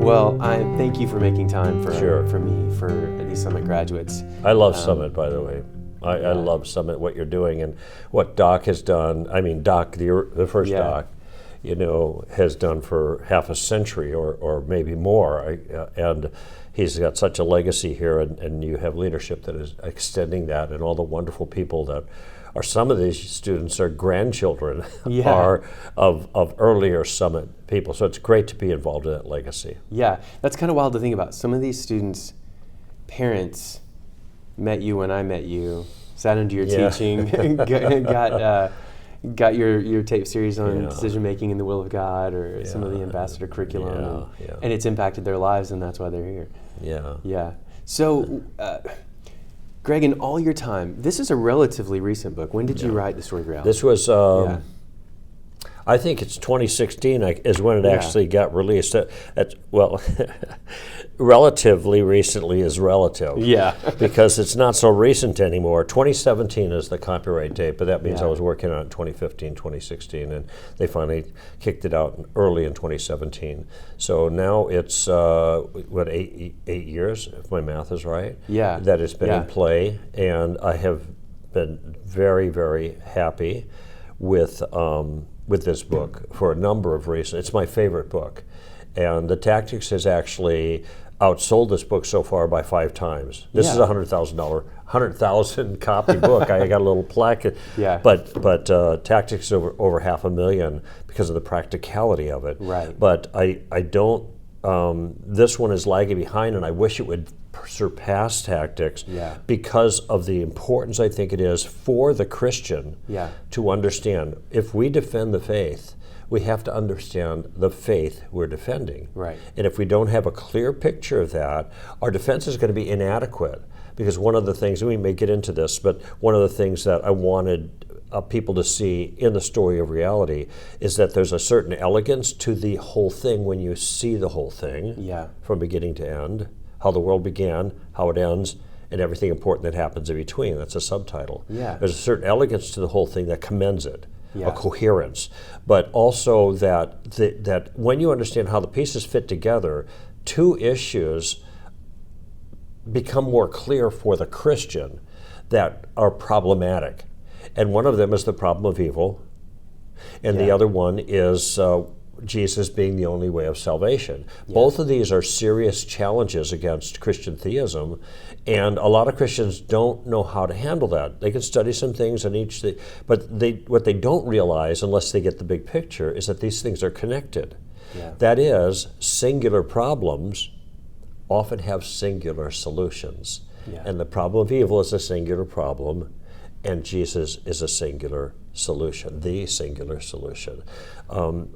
Well, thank you for making time Sure. for me, for these Summit graduates. I love Summit, by the way. I love Summit, what you're doing, and what Doc has done. I mean, Doc, the first Doc, has done for half a century or maybe more. And he's got such a legacy here, and you have leadership that is extending that, and all the wonderful people that are, some of these students are grandchildren are of earlier Summit people. So it's great to be involved in that legacy. Yeah, that's kind of wild to think about. Some of these students' parents met you when I met you, sat into your teaching, got your tape series on decision making in the will of God, or some of the ambassador curriculum, and it's impacted their lives, and that's why they're here. Yeah. So, Greg, in all your time, this is a relatively recent book. When did you write The Story of Reality? This was, I think it's 2016 is when it actually got released. Well, relatively recently is relative. Yeah. Because it's not so recent anymore. 2017 is the copyright date, but that means I was working on it in 2015, 2016, and they finally kicked it out early in 2017. So now it's, 8 years, if my math is right, that it's been in play, and I have been very, very happy with this book for a number of reasons. It's my favorite book. And the Tactics has actually outsold this book so far by 5 times. This is a $100,000 copy book. I got a little plaque. But Tactics is over $500,000 because of the practicality of it. Right. But I don't, this one is lagging behind, and I wish it would surpass Tactics because of the importance I think it is for the Christian to understand. If we defend the faith, we have to understand the faith we're defending. Right. And if we don't have a clear picture of that, our defense is going to be inadequate. Because one of the things, and we may get into this, but one of the things that I wanted people to see in the story of reality is that there's a certain elegance to the whole thing when you see the whole thing from beginning to end. How the world began, how it ends, and everything important that happens in between. That's a subtitle. There's a certain elegance to the whole thing that commends it, a coherence. But also that when you understand how the pieces fit together, 2 issues become more clear for the Christian that are problematic. And one of them is the problem of evil, and the other one is Jesus being the only way of salvation. Both of these are serious challenges against Christian theism, and a lot of Christians don't know how to handle that. They can study some things on each thing, but what they don't realize, unless they get the big picture, is that these things are connected. That is, singular problems often have singular solutions. And the problem of evil is a singular problem, and Jesus is a singular solution, the singular solution. And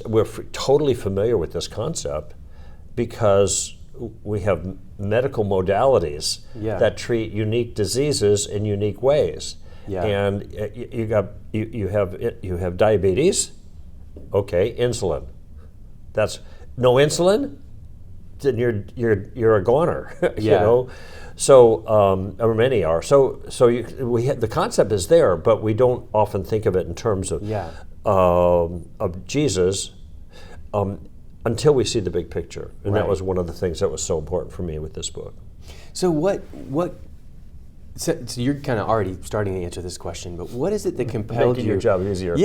we're totally familiar with this concept because we have medical modalities that treat unique diseases in unique ways. And you have diabetes, okay, insulin. That's no insulin, then you're a goner, you know. So, or many are. So the concept is there, but we don't often think of it in terms of Jesus until we see the big picture, and that was one of the things that was so important for me with this book. So so you're kind of already starting to answer this question, but what is it that compelled Making your job easier.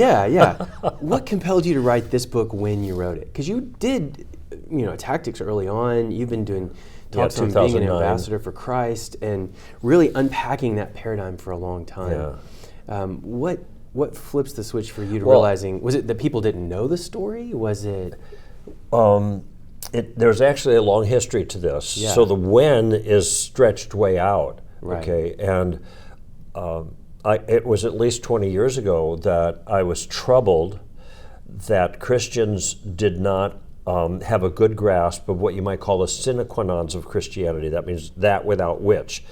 What compelled you to write this book when you wrote it? Because you did, Tactics early on. You've been doing talks on being an ambassador for Christ and really unpacking that paradigm for a long time. What flips the switch for you to realizing, was it that people didn't know the story? Was it? There's actually a long history to this. So the when is stretched way out. Okay, and it was at least 20 years ago that I was troubled that Christians did not have a good grasp of what you might call the sine qua nons of Christianity. That means that without which.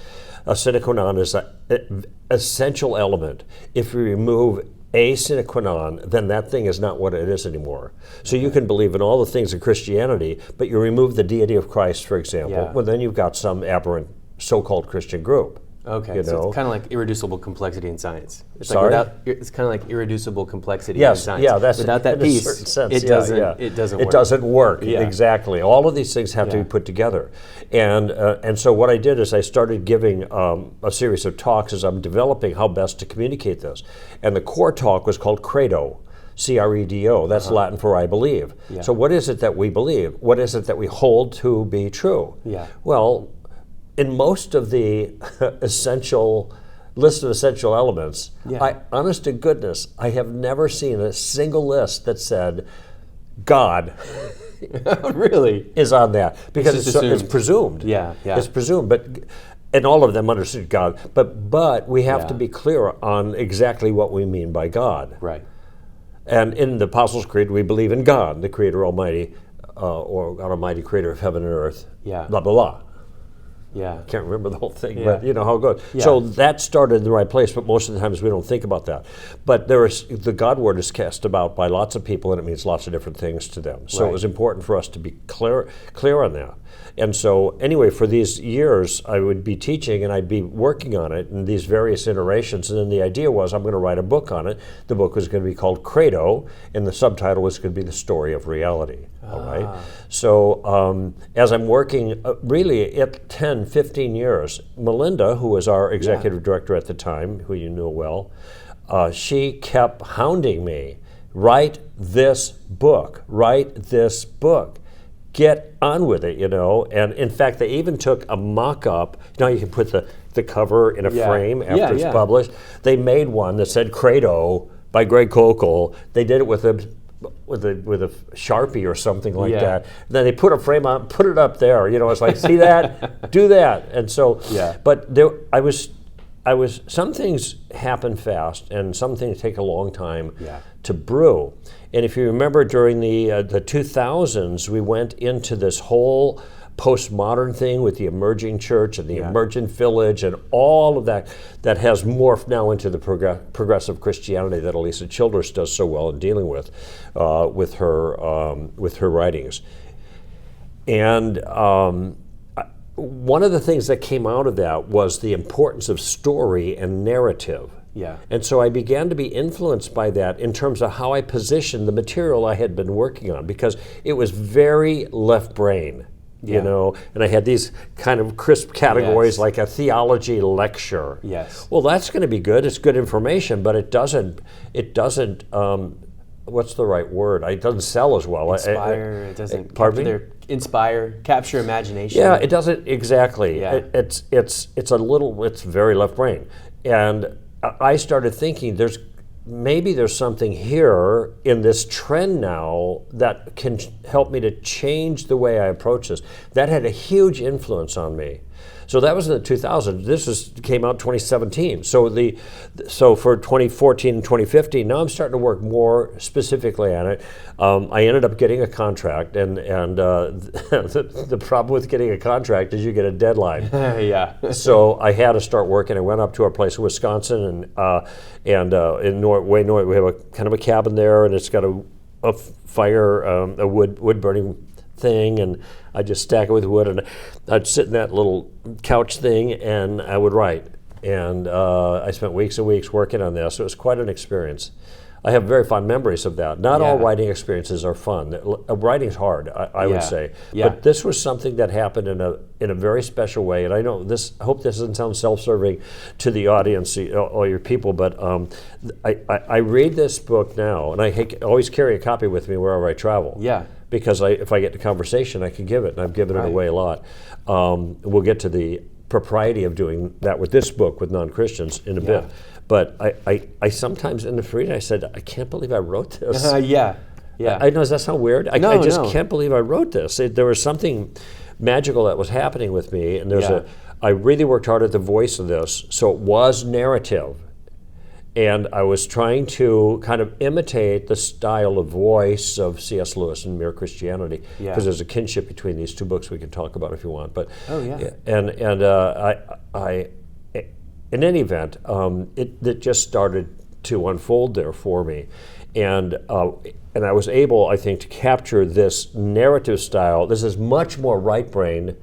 A sine qua non is an essential element. If you remove a sine qua non, then that thing is not what it is anymore. So you can believe in all the things of Christianity, but you remove the deity of Christ, for example, well, then you've got some aberrant so-called Christian group. Okay, so it's kind of like irreducible complexity in science. It's Sorry? it's kind of like irreducible complexity yes, in science. Yeah, that's without that piece, sense, it doesn't work. It doesn't work, Yeah. exactly. All of these things have to be put together. And so what I did is I started giving a series of talks as I'm developing how best to communicate this. And the core talk was called Credo. C-R-E-D-O, that's Latin for I believe. Yeah. So what is it that we believe? What is it that we hold to be true? Yeah. Well, in most of the list of essential elements, honest to goodness, I have never seen a single list that said God really is on that, because it's presumed. Yeah. It's presumed, and all of them understood God, but we have to be clear on exactly what we mean by God. Right. And in the Apostles' Creed, we believe in God, the Creator Almighty, or God Almighty, Creator of heaven and earth. Yeah. Blah blah blah. Yeah. Can't remember the whole thing, but you know how it goes. Yeah. So that started in the right place, but most of the times we don't think about that. But the God word is cast about by lots of people, and it means lots of different things to them. So it was important for us to be clear on that. And so anyway, for these years, I would be teaching and I'd be working on it in these various iterations. And then the idea was I'm going to write a book on it. The book was going to be called Credo, and the subtitle was going to be The Story of Reality. All right. So as I'm working, really at 10, 15 years, Melinda, who was our executive director at the time, who you knew well, she kept hounding me, write this book, get on with it, And in fact, they even took a mock-up. Now you can put the cover in a frame after it's published. They made one that said Credo by Greg Koukl. They did it with a Sharpie or something like that. Then they put a frame on, put it up there. It's like, see that, do that. And so, but I was, some things happen fast and some things take a long time to brew. And if you remember during the 2000s, we went into this whole postmodern thing with the emerging church and the emergent village and all of that has morphed now into the progressive Christianity that Elisa Childress does so well in dealing with her writings. And one of the things that came out of that was the importance of story and narrative. Yeah. And so I began to be influenced by that in terms of how I positioned the material I had been working on, because it was very left brain. And I had these kind of crisp categories like a theology lecture. Yes. Well, that's going to be good. It's good information, but it doesn't. What's the right word? It doesn't sell as well. Inspire. It doesn't. Pardon me? Inspire, capture imagination. Yeah, it doesn't exactly. Yeah. It's very left brain, and I started thinking maybe there's something here in this trend now that can help me to change the way I approach this. That had a huge influence on me. So that was in the 2000s. This came out 2017. So for 2014 and 2015, now I'm starting to work more specifically on it. I ended up getting a contract, and the problem with getting a contract is you get a deadline. So I had to start working. I went up to our place in Wisconsin, and in Norway, we have a kind of a cabin there, and it's got a fire, a wood burning thing, and I just stack it with wood, and I'd sit in that little couch thing and I would write. And I spent weeks and weeks working on this. It was quite an experience. I have very fond memories of that. Not all writing experiences are fun. Writing's hard, I would say. But this was something that happened in a very special way. And I hope this doesn't sound self-serving to the audience, all your people, but I read this book now, and I always carry a copy with me wherever I travel. Yeah. Because if I get to conversation, I can give it, and I've given it away a lot. We'll get to the propriety of doing that with this book with non-Christians in a bit. But I sometimes in the reading, I said, I can't believe I wrote this. I know, does that sound weird? I just can't believe I wrote this. There was something magical that was happening with me, and I really worked hard at the voice of this, so it was narrative. And I was trying to kind of imitate the style of voice of C.S. Lewis and Mere Christianity, because there's a kinship between these two books we can talk about if you want. But I in any event, it just started to unfold there for me, and I was able, I think, to capture this narrative style. This is much more right brain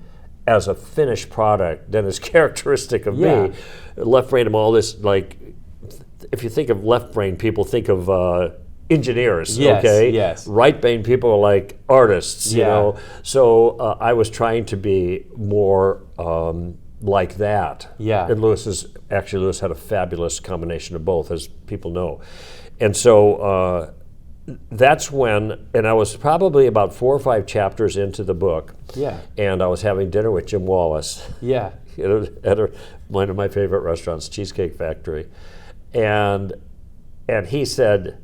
as a finished product than is characteristic of me. Left brain, I'm all this, like, if you think of left brain, people think of engineers, okay? Yes. Right brain people are like artists, you know? So I was trying to be more like that. Yeah. And Lewis had a fabulous combination of both, as people know. And so that's when, and I was probably about 4 or 5 chapters into the book. Yeah. And I was having dinner with Jim Wallace. Yeah. At one of my favorite restaurants, Cheesecake Factory. And he said,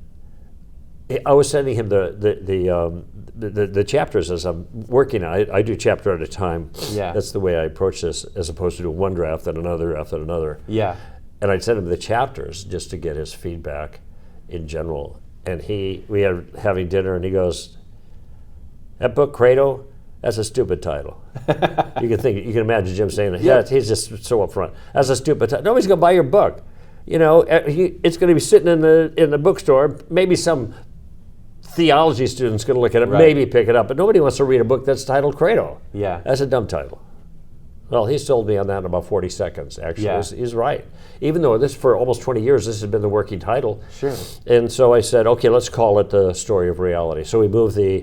I was sending him the chapters as I'm working on it. I do chapter at a time. Yeah. That's the way I approach this, as opposed to doing one draft, then another draft, then another. Yeah. And I'd send him the chapters just to get his feedback in general. And we had having dinner, and he goes, "That book, Credo, that's a stupid title." You can imagine Jim saying that. Yeah, he's just so upfront. That's a stupid title. Nobody's going to buy your book. You know, it's going to be sitting in the bookstore. Maybe some theology student's going to look at it, maybe pick it up, but nobody wants to read a book that's titled Credo. Yeah. That's a dumb title. Well, he sold me on that in about 40 seconds, actually. Yeah. He's right. Even though for almost 20 years, this has been the working title. Sure. And so I said, okay, let's call it The Story of Reality. So we moved the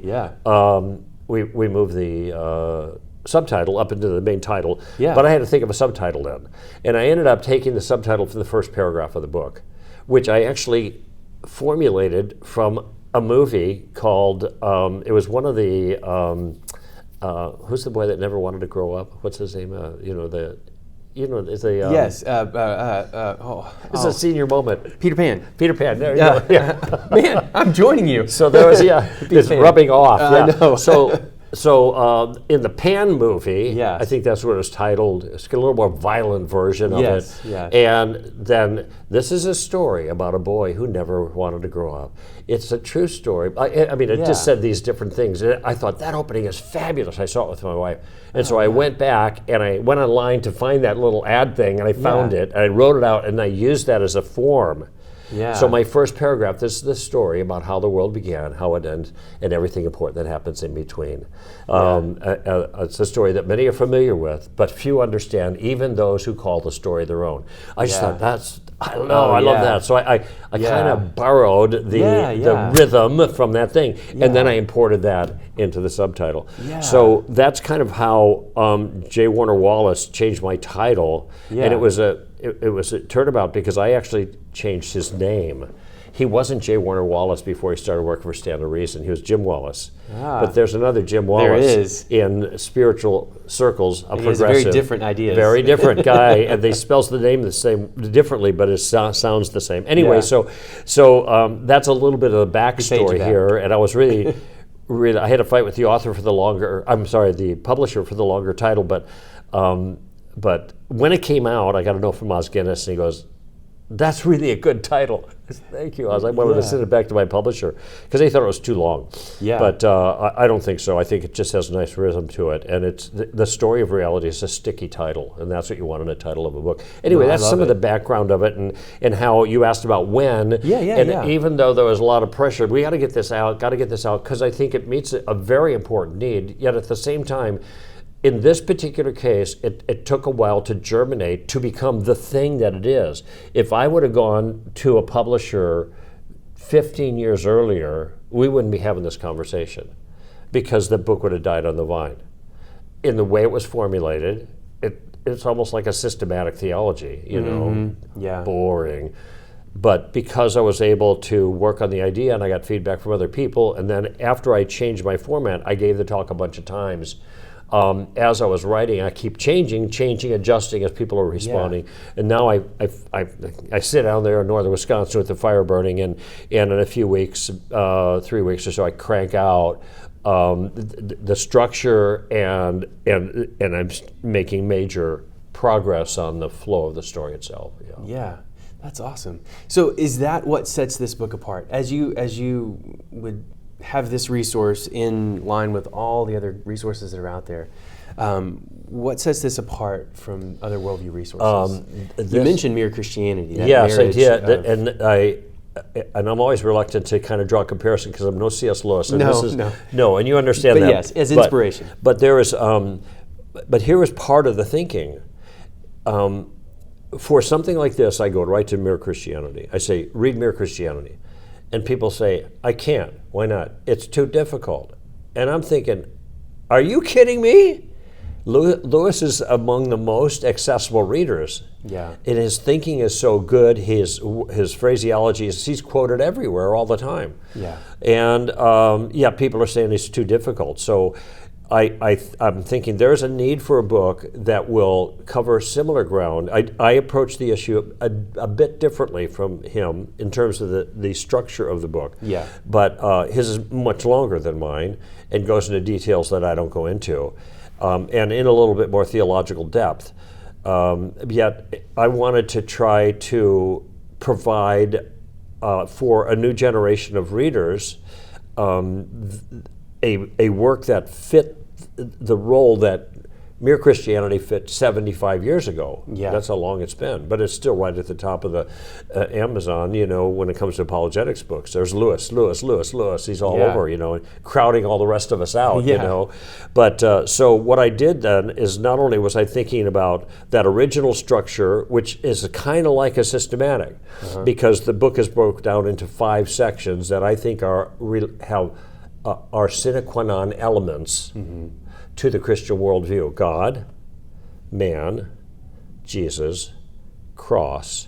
we moved the subtitle up into the main title, but I had to think of a subtitle then. And I ended up taking the subtitle from the first paragraph of the book, which I actually formulated from a movie called, it was one of the, who's the boy that never wanted to grow up? What's his name? It's a it's a senior moment. Peter Pan. Peter Pan. There you go. Yeah. Man, I'm joining you. So there was it's Pan. rubbing off. I know. So in the Pan movie, Yes. I think that's what it was titled. It's a little more violent version of it. Yes. And then this is a story about a boy who never wanted to grow up. It's a true story. I mean, it just said these different things. And I thought that opening is fabulous. I saw it with my wife. And so I went back and I went online to find that little ad thing, and I found it. And I wrote it out, and I used that as a form. Yeah. So my first paragraph, this is the story about how the world began, how it ends, and everything important that happens in between. It's a story that many are familiar with, but few understand, even those who call the story their own. I just thought, I love that. So I kind of borrowed the rhythm from that thing, and then I imported that into the subtitle. Yeah. So that's kind of how J. Warner Wallace changed my title, and it was a turnabout because I actually changed his name. He wasn't J. Warner Wallace before he started working for Stand to Reason. He was Jim Wallace. But there's another Jim Wallace in spiritual circles, a progressive. He has very different ideas. Very different guy, and they spells the name the same differently, but it sounds the same. Anyway, so that's a little bit of the backstory here, and I was really, I had to fight with the author for the publisher for the longer title, but when it came out, I got a note from Oz Guinness, and he goes, "That's really a good title." Thank you. I was like, well, I'm going to send it back to my publisher because they thought it was too long. Yeah. But I don't think so. I think it just has a nice rhythm to it. And it's the Story of Reality is a sticky title, and that's what you want in a title of a book. Anyway, that's some of the background of it and how you asked about when. And even though there was a lot of pressure, we got to get this out, because I think it meets a very important need, yet at the same time, in this particular case, it took a while to germinate to become the thing that it is. If I would have gone to a publisher 15 years earlier, we wouldn't be having this conversation because the book would have died on the vine. In the way it was formulated, it's almost like a systematic theology, boring. But because I was able to work on the idea and I got feedback from other people, and then after I changed my format, I gave the talk a bunch of times. As I was writing, I keep changing, adjusting as people are responding. And now I sit down there in northern Wisconsin with the fire burning, and in a few weeks, 3 weeks or so, I crank out the structure, and I'm making major progress on the flow of the story itself. Yeah, that's awesome. So is that what sets this book apart? As you would have this resource in line with all the other resources that are out there, what sets this apart from other worldview resources? You mentioned Mere Christianity. Yes, I did, and I'm always reluctant to kind of draw a comparison because I'm no C.S. Lewis. And No, and you understand but that. Yes, as inspiration. But there is but here is part of the thinking. For something like this, I go right to Mere Christianity. I say, read Mere Christianity. And people say, I can't. Why not? It's too difficult. And I'm thinking, are you kidding me? Lewis is among the most accessible readers. Yeah. And his thinking is so good, his phraseology, he's quoted everywhere all the time. Yeah. And people are saying it's too difficult. So I'm thinking there's a need for a book that will cover similar ground. I approach the issue a bit differently from him in terms of the structure of the book. Yeah. But his is much longer than mine and goes into details that I don't go into, and in a little bit more theological depth. Yet I wanted to try to provide for a new generation of readers a work that fit the role that Mere Christianity fit 75 years ago. Yeah. That's how long it's been. But it's still right at the top of the Amazon, when it comes to apologetics books. There's Lewis. He's all over, crowding all the rest of us out, But so what I did then is not only was I thinking about that original structure, which is kind of like a systematic, because the book is broken down into 5 sections that I think are sine qua non elements to the Christian worldview: God, man, Jesus, cross,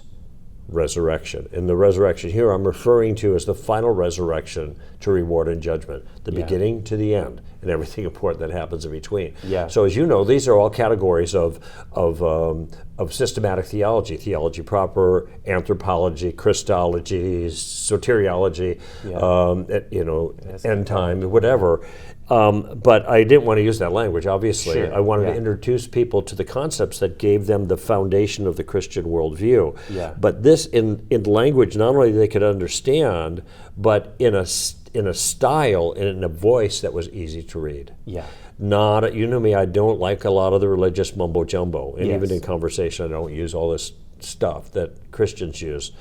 resurrection. And the resurrection here I'm referring to as the final resurrection to reward and judgment, the beginning to the end, and everything important that happens in between. Yeah. So as you know, these are all categories of systematic theology proper, anthropology, Christology, soteriology, end time, whatever. But I didn't want to use that language, obviously. Sure. I wanted to introduce people to the concepts that gave them the foundation of the Christian worldview. Yeah. But this in language not only they could understand, but in a style and in a voice that was easy to read. Yeah. Not, you know me, I don't like a lot of the religious mumbo jumbo, and Yes. even in conversation, I don't use all this stuff that Christians use.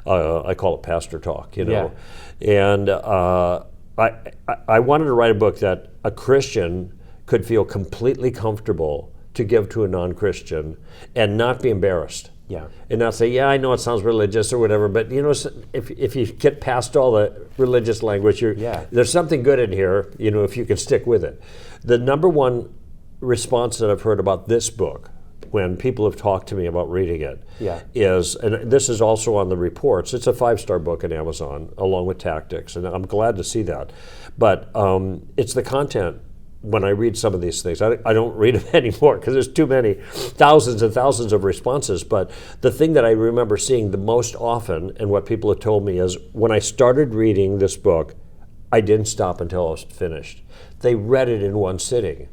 I call it pastor talk, And I wanted to write a book that a Christian could feel completely comfortable to give to a non-Christian and not be embarrassed. Yeah. And not say, I know it sounds religious or whatever, but if you get past all the religious language, there's something good in here, if you can stick with it. The number one response that I've heard about this book, when people have talked to me about reading it, is, and this is also on the reports, it's a 5-star book on Amazon, along with Tactics, and I'm glad to see that. But it's the content. When I read some of these things, I don't read them anymore because there's too many, thousands and thousands of responses. But the thing that I remember seeing the most often, and what people have told me, is when I started reading this book, I didn't stop until I was finished. They read it in one sitting.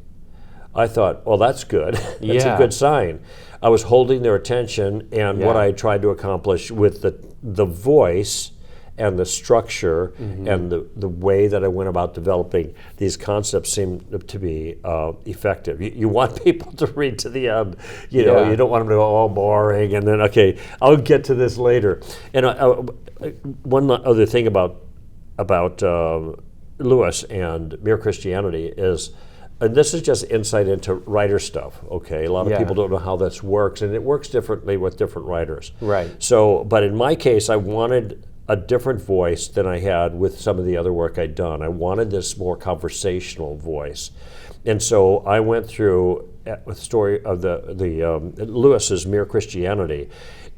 I thought, well, that's good. That's a good sign. I was holding their attention, and what I tried to accomplish with the voice and the structure and the way that I went about developing these concepts seemed to be effective. You want people to read to the end. You don't want them to go, boring, and then, okay, I'll get to this later. And one other thing about Lewis and Mere Christianity is, and this is just insight into writer stuff, okay? A lot of people don't know how this works, and it works differently with different writers. Right. So, but in my case, I wanted a different voice than I had with some of the other work I'd done. I wanted this more conversational voice. And so I went through the story of the Lewis's Mere Christianity,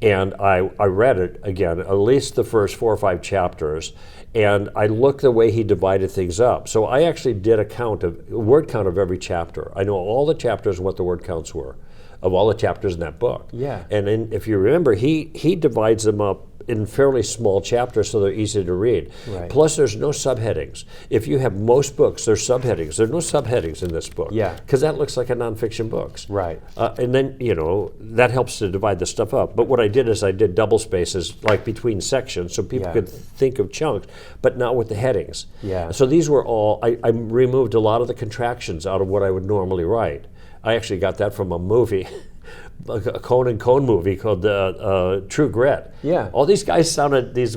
and I read it again, at least the first 4 or 5 chapters, and I looked the way he divided things up. So I actually did a word count of every chapter. I know all the chapters and what the word counts were of all the chapters in that book. Yeah. And if you remember, he divides them up in fairly small chapters so they're easy to read. Right. Plus, there's no subheadings. If you have most books, there's subheadings. There's no subheadings in this book. Yeah. Because that looks like a nonfiction book. Right. And then, that helps to divide the stuff up. But what I did is I did double spaces, like between sections, so people could think of chunks, but not with the headings. Yeah. So these were all, I removed a lot of the contractions out of what I would normally write. I actually got that from a movie. A Conan Cohn movie called True Grit. Yeah. All these guys sounded, these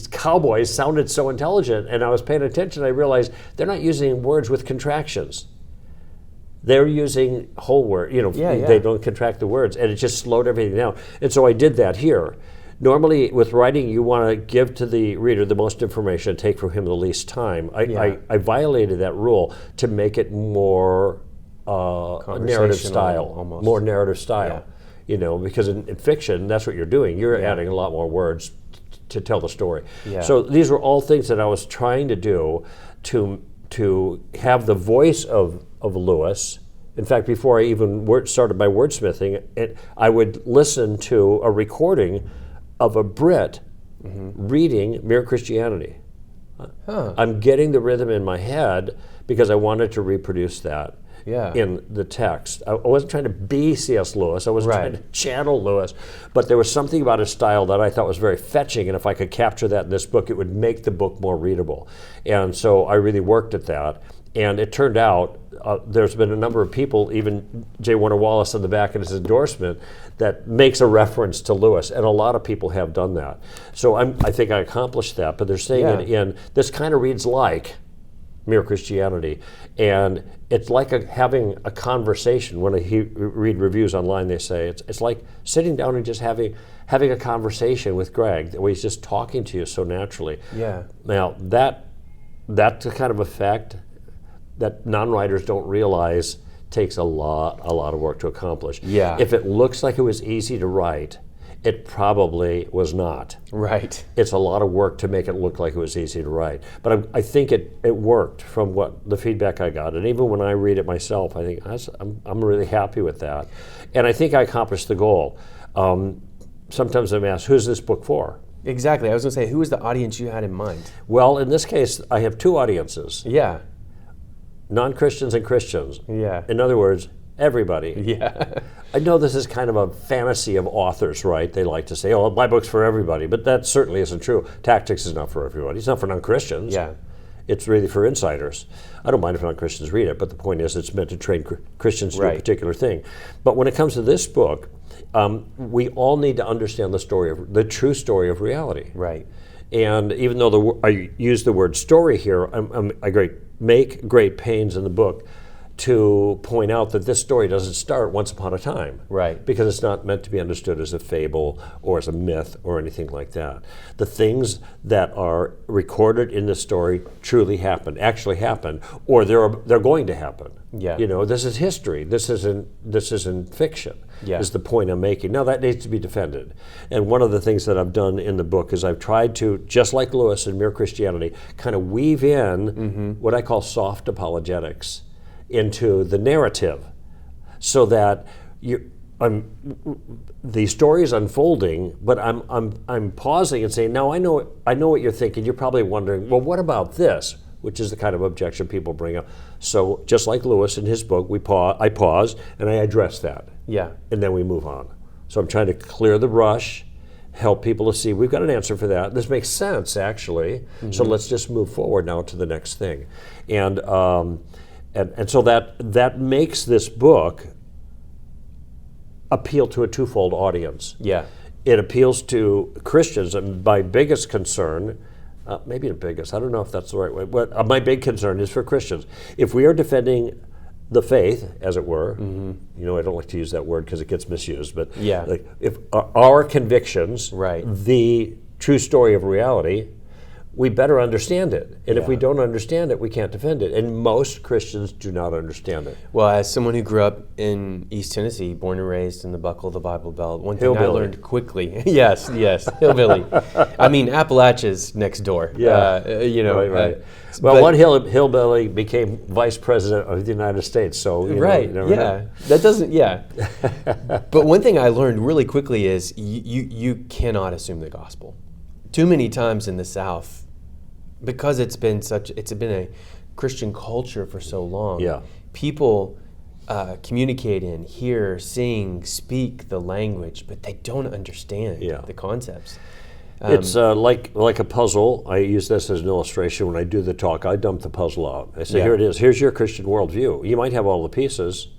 cowboys sounded so intelligent, and I was paying attention. I realized they're not using words with contractions. they're using whole word, they don't contract the words, and it just slowed everything down. And so I did that here. Normally, with writing, you want to give to the reader the most information and take from him the least time. I violated that rule to make it more narrative style, almost. More narrative style. Because in fiction, that's what you're doing. You're adding a lot more words to tell the story. Yeah. So these were all things that I was trying to do to have the voice of Lewis. In fact, before I even started my wordsmithing, I would listen to a recording of a Brit reading Mere Christianity. I'm getting the rhythm in my head because I wanted to reproduce that in the text. I wasn't trying to be C.S. Lewis. I wasn't trying to channel Lewis. But there was something about his style that I thought was very fetching, and if I could capture that in this book, it would make the book more readable. And so I really worked at that. And it turned out there's been a number of people, even J. Warner Wallace on the back of his endorsement, that makes a reference to Lewis, and a lot of people have done that. So I think I accomplished that, but they're saying it in, this kind of reads like Mere Christianity, and it's like having a conversation. When I read reviews online, they say it's like sitting down and just having a conversation with Greg, where he's just talking to you so naturally. Yeah. Now that's the kind of effect that non-writers don't realize takes a lot of work to accomplish. Yeah. If it looks like it was easy to write, it probably was not. Right. It's a lot of work to make it look like it was easy to write. But I think it worked from what the feedback I got. And even when I read it myself, I think I'm really happy with that. And I think I accomplished the goal. Sometimes I'm asked, who's this book for? Exactly. I was going to say, who was the audience you had in mind? Well, in this case, I have two audiences. Yeah. Non-Christians and Christians. Yeah. In other words, everybody. Yeah. I know this is kind of a fantasy of authors, right? They like to say, oh, my book's for everybody, but that certainly isn't true. Tactics is not for everybody. It's not for non-Christians. Yeah. It's really for insiders. I don't mind if non-Christians read it, but the point is it's meant to train Christians to do a particular thing. But when it comes to this book, we all need to understand the true story of reality. Right. And even though I use the word story here, I make great pains in the book to point out that this story doesn't start once upon a time. Right. Because it's not meant to be understood as a fable or as a myth or anything like that. The things that are recorded in the story actually happened, or they're going to happen. Yeah. This is history. This isn't fiction. Yeah. Is the point I'm making. Now that needs to be defended. And one of the things that I've done in the book is I've tried to, just like Lewis in Mere Christianity, kind of weave in what I call soft apologetics into the narrative, so that the story is unfolding, but I'm pausing and saying, now I know what you're thinking. You're probably wondering, well, what about this? Which is the kind of objection people bring up. So just like Lewis in his book, I pause and I address that. Yeah. And then we move on. So I'm trying to clear the brush, help people to see we've got an answer for that. This makes sense, actually. So let's just move forward now to the next thing. And so that makes this book appeal to a twofold audience. Yeah. It appeals to Christians, and my biggest concern, maybe the biggest, I don't know if that's the right way, but my big concern is for Christians. If we are defending the faith, as it were, I don't like to use that word because it gets misused, but if our convictions, the true story of reality, we better understand it. And if we don't understand it, we can't defend it. And most Christians do not understand it. Well, as someone who grew up in East Tennessee, born and raised in the buckle of the Bible Belt, one thing I learned quickly, yes, hillbilly. I mean, Appalachia's next door. Right. Well, one hillbilly became vice president of the United States, so you never know. That doesn't, But one thing I learned really quickly is you cannot assume the gospel. Too many times in the South, because it's been a Christian culture for so long, people communicate in, hear, sing, speak the language, but they don't understand the concepts. It's like a puzzle. I use this as an illustration when I do the talk. I dump the puzzle out. I say, here it is. Here's your Christian worldview. You might have all the pieces,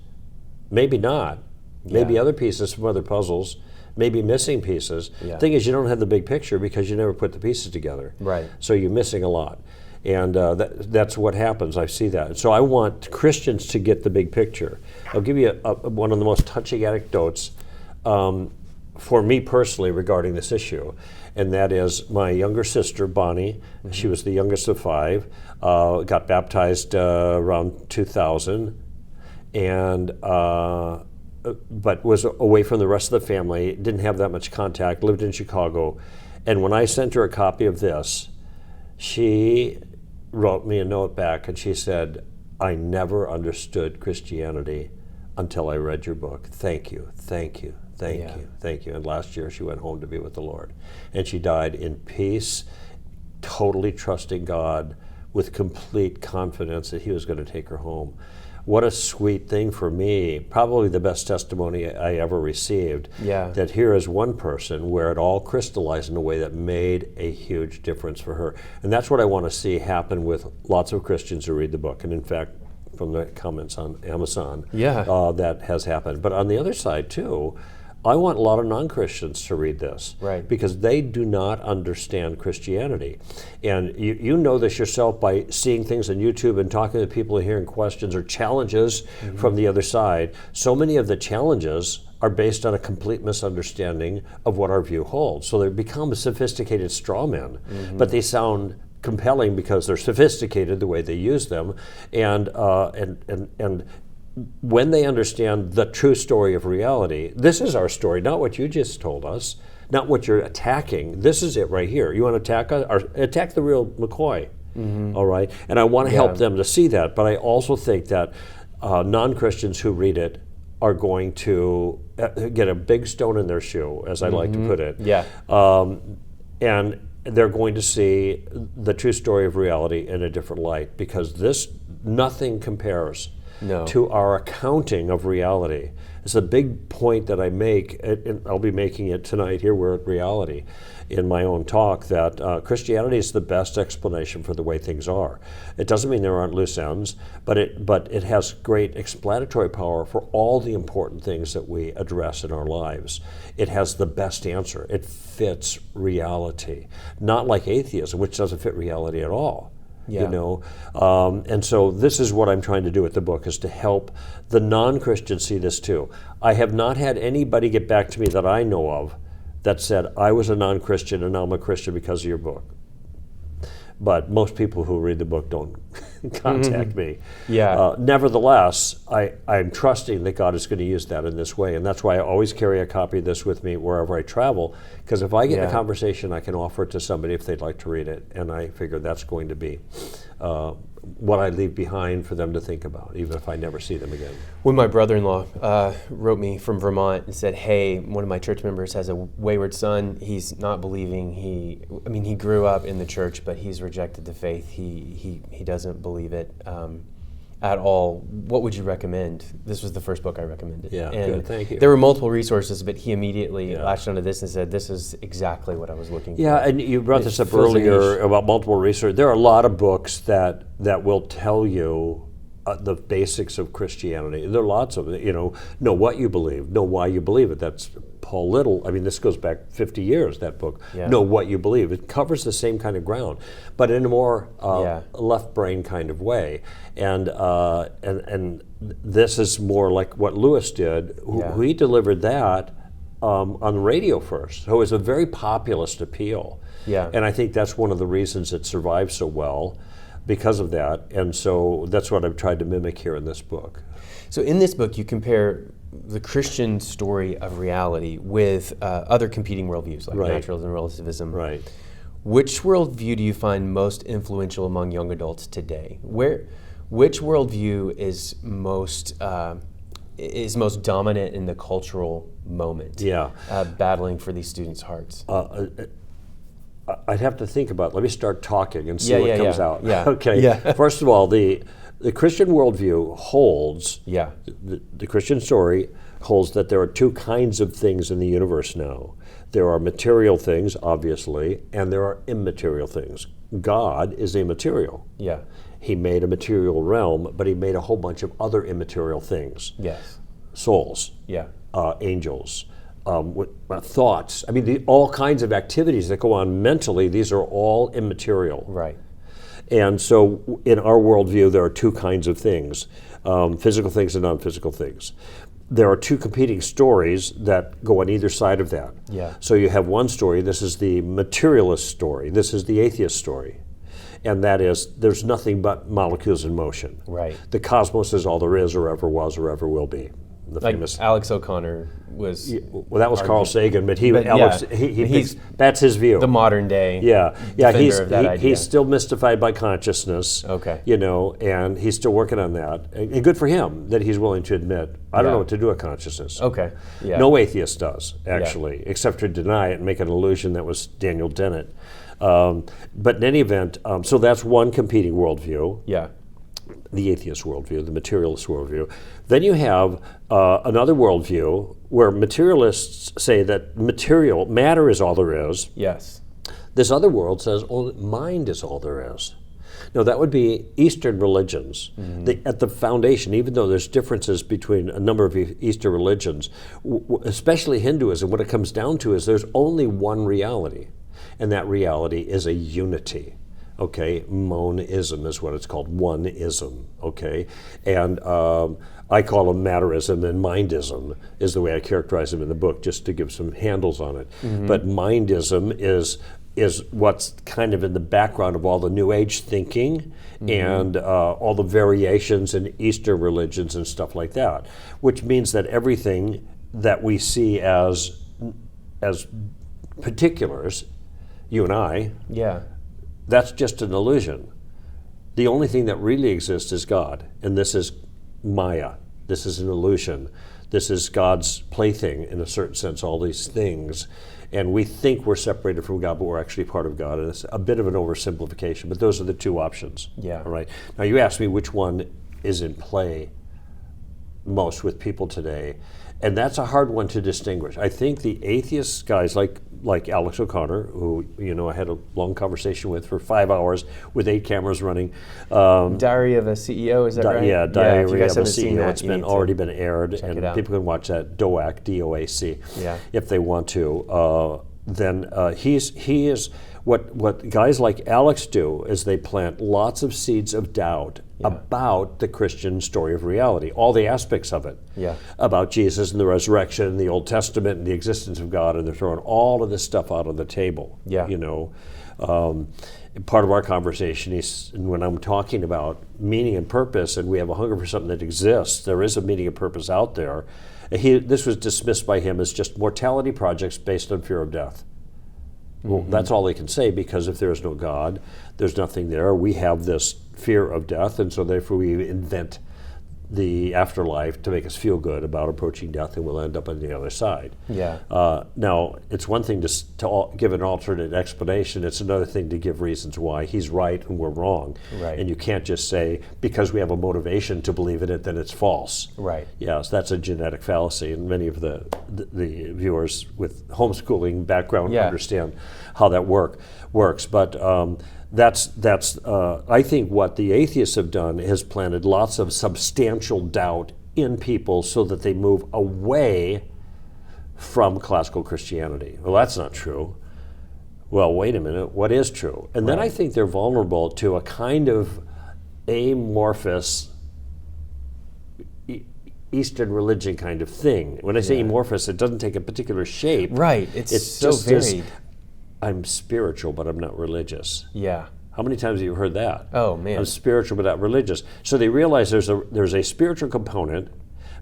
maybe not. Maybe other pieces from other puzzles, maybe missing pieces. The thing is, you don't have the big picture because you never put the pieces together. Right. So you're missing a lot. And that's what happens. I see that. So I want Christians to get the big picture. I'll give you one of the most touching anecdotes for me personally regarding this issue. And that is my younger sister, Bonnie. She was the youngest of 5, got baptized around 2000, and but was away from the rest of the family, didn't have that much contact, lived in Chicago. And when I sent her a copy of this, she wrote me a note back and she said, "I never understood Christianity until I read your book. Thank you, thank you. Thank you, thank you." And last year she went home to be with the Lord. And she died in peace, totally trusting God with complete confidence that He was going to take her home. What a sweet thing for me, probably the best testimony I ever received, that here is one person where it all crystallized in a way that made a huge difference for her. And that's what I want to see happen with lots of Christians who read the book. And in fact, from the comments on Amazon, that has happened. But on the other side too, I want a lot of non-Christians to read this, because they do not understand Christianity. And you know this yourself by seeing things on YouTube and talking to people and hearing questions or challenges from the other side. So many of the challenges are based on a complete misunderstanding of what our view holds. So they become sophisticated straw men, but they sound compelling because they're sophisticated the way they use them, and when they understand the true story of reality, this is our story, not what you just told us, not what you're attacking. This is it right here. You want to attack us? Or attack the real McCoy, all right? And I want to help them to see that, but I also think that non-Christians who read it are going to get a big stone in their shoe, as I like to put it. And they're going to see the true story of reality in a different light, because this, nothing compares to our accounting of reality. It's a big point that I make, and I'll be making it tonight here, we're at Reality, in my own talk, that Christianity is the best explanation for the way things are. It doesn't mean there aren't loose ends, but it has great explanatory power for all the important things that we address in our lives. It has the best answer. It fits reality. Not like atheism, which doesn't fit reality at all. You know, and so this is what I'm trying to do with the book, is to help the non-Christians see this too. I have not had anybody get back to me that I know of that said, I was a non-Christian and now I'm a Christian because of your book. But most people who read the book don't contact me. Nevertheless, I'm trusting that God is going to use that in this way, and that's why I always carry a copy of this with me wherever I travel, because if I get in a conversation, I can offer it to somebody if they'd like to read it, and I figure that's going to be what I leave behind for them to think about, even if I never see them again. When my brother-in-law wrote me from Vermont and said, "Hey, one of my church members has a wayward son. He's not believing. He grew up in the church, but he's rejected the faith. He doesn't believe it at all. What would you recommend?" This was the first book I recommended. Good. Thank you. There were multiple resources, but he immediately latched onto this and said, "This is exactly what I was looking for." And you brought this up earlier about multiple research. There are a lot of books that will tell you the basics of Christianity. There are lots of it. Know what you believe, know why you believe it. That's Paul Little. I mean, this goes back 50 years, that book. Know what you believe. It covers the same kind of ground, but in a more left brain kind of way. And this is more like what Lewis did, who he delivered that on the radio first. So it was a very populist appeal. And I think that's one of the reasons it survived so well, because of that. And so that's what I've tried to mimic here in this book. So in this book, you compare the Christian story of reality with other competing worldviews, like naturalism and relativism. Which worldview do you find most influential among young adults today? Which worldview is most dominant in the cultural moment? Battling for these students' hearts. I'd have to think about it. Let me start talking and see what comes out. First of all, the Christian worldview holds, the Christian story holds that there are two kinds of things in the universe now. There are material things, obviously, and there are immaterial things. God is immaterial. He made a material realm, but he made a whole bunch of other immaterial things. Souls, angels, thoughts. I mean, all kinds of activities that go on mentally, these are all immaterial. And so in our worldview, there are two kinds of things, physical things and non-physical things. There are two competing stories that go on either side of that. Yeah. So you have one story, this is the materialist story, this is the atheist story. And that is, there's nothing but molecules in motion. Right. The cosmos is all there is or ever was or ever will be. The like famous Alex O'Connor was. Yeah, well, that was Carl Sagan, but he's that's his view. The modern day. He's still mystified by consciousness. Okay. And he's still working on that. And good for him that he's willing to admit, I don't know what to do with consciousness. Okay. Yeah. No atheist does, actually, except to deny it and make an illusion that was Daniel Dennett. But in any event, so that's one competing worldview. Yeah. The atheist worldview, the materialist worldview. Then you have another worldview where materialists say that matter is all there is. Yes. This other world says, mind is all there is. Now that would be Eastern religions. At the foundation, even though there's differences between a number of Eastern religions, especially Hinduism, what it comes down to is there's only one reality, and that reality is a unity. Okay, monism is what it's called, one-ism, okay? And I call them matterism, and mindism is the way I characterize them in the book, just to give some handles on it. But mindism is what's kind of in the background of all the New Age thinking and all the variations in Eastern religions and stuff like that, which means that everything that we see as particulars, you and I, that's just an illusion. The only thing that really exists is God, and this is Maya. This is an illusion. This is God's plaything, in a certain sense, all these things. And we think we're separated from God, but we're actually part of God. And it's a bit of an oversimplification, but those are the two options. Yeah. All right. Now, you asked me which one is in play most with people today, and that's a hard one to distinguish. I think the atheist guys like Alex O'Connor, who I had a long conversation with for 5 hours with 8 cameras running. Diary of a CEO, is that right? Yeah, Diary of a CEO. It's already been aired, and people can watch that. DOAC, DOAC, if they want to. Then he is what guys like Alex do is they plant lots of seeds of doubt about the Christian story of reality, all the aspects of it, about Jesus and the resurrection, and the Old Testament, and the existence of God, and they're throwing all of this stuff out on the table. Part of our conversation is when I'm talking about meaning and purpose, and we have a hunger for something that exists. There is a meaning and purpose out there. This was dismissed by him as just mortality projects based on fear of death. Well, that's all they can say, because if there is no God, there's nothing there. We have this fear of death, and so therefore we invent the afterlife to make us feel good about approaching death, and we'll end up on the other side. Now, it's one thing to give an alternate explanation. It's another thing to give reasons why he's right and we're wrong. And you can't just say, because we have a motivation to believe in it, then it's false. Yes, that's a genetic fallacy, and many of the viewers with homeschooling background understand how that works. But that's I think what the atheists have done is planted lots of substantial doubt in people so that they move away from classical Christianity. Well, that's not true. Well, wait a minute, what is true? And then I think they're vulnerable to a kind of amorphous Eastern religion kind of thing. When I say amorphous, it doesn't take a particular shape. It's so just varied. I'm spiritual, but I'm not religious. How many times have you heard that? Oh, man. I'm spiritual, but not religious. So they realize there's a spiritual component,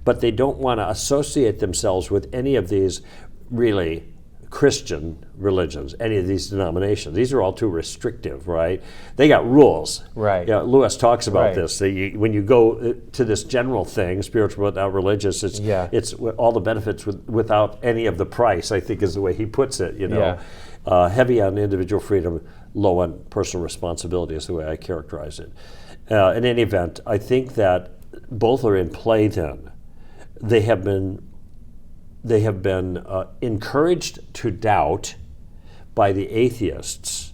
but they don't want to associate themselves with any of these really Christian religions, any of these denominations. These are all too restrictive, right? They got rules. Lewis talks about this. When you go to this general thing, spiritual without religious, it's all the benefits without any of the price, I think is the way he puts it, heavy on individual freedom, low on personal responsibility is the way I characterize it. In any event, I think that both are in play then. They have been encouraged to doubt by the atheists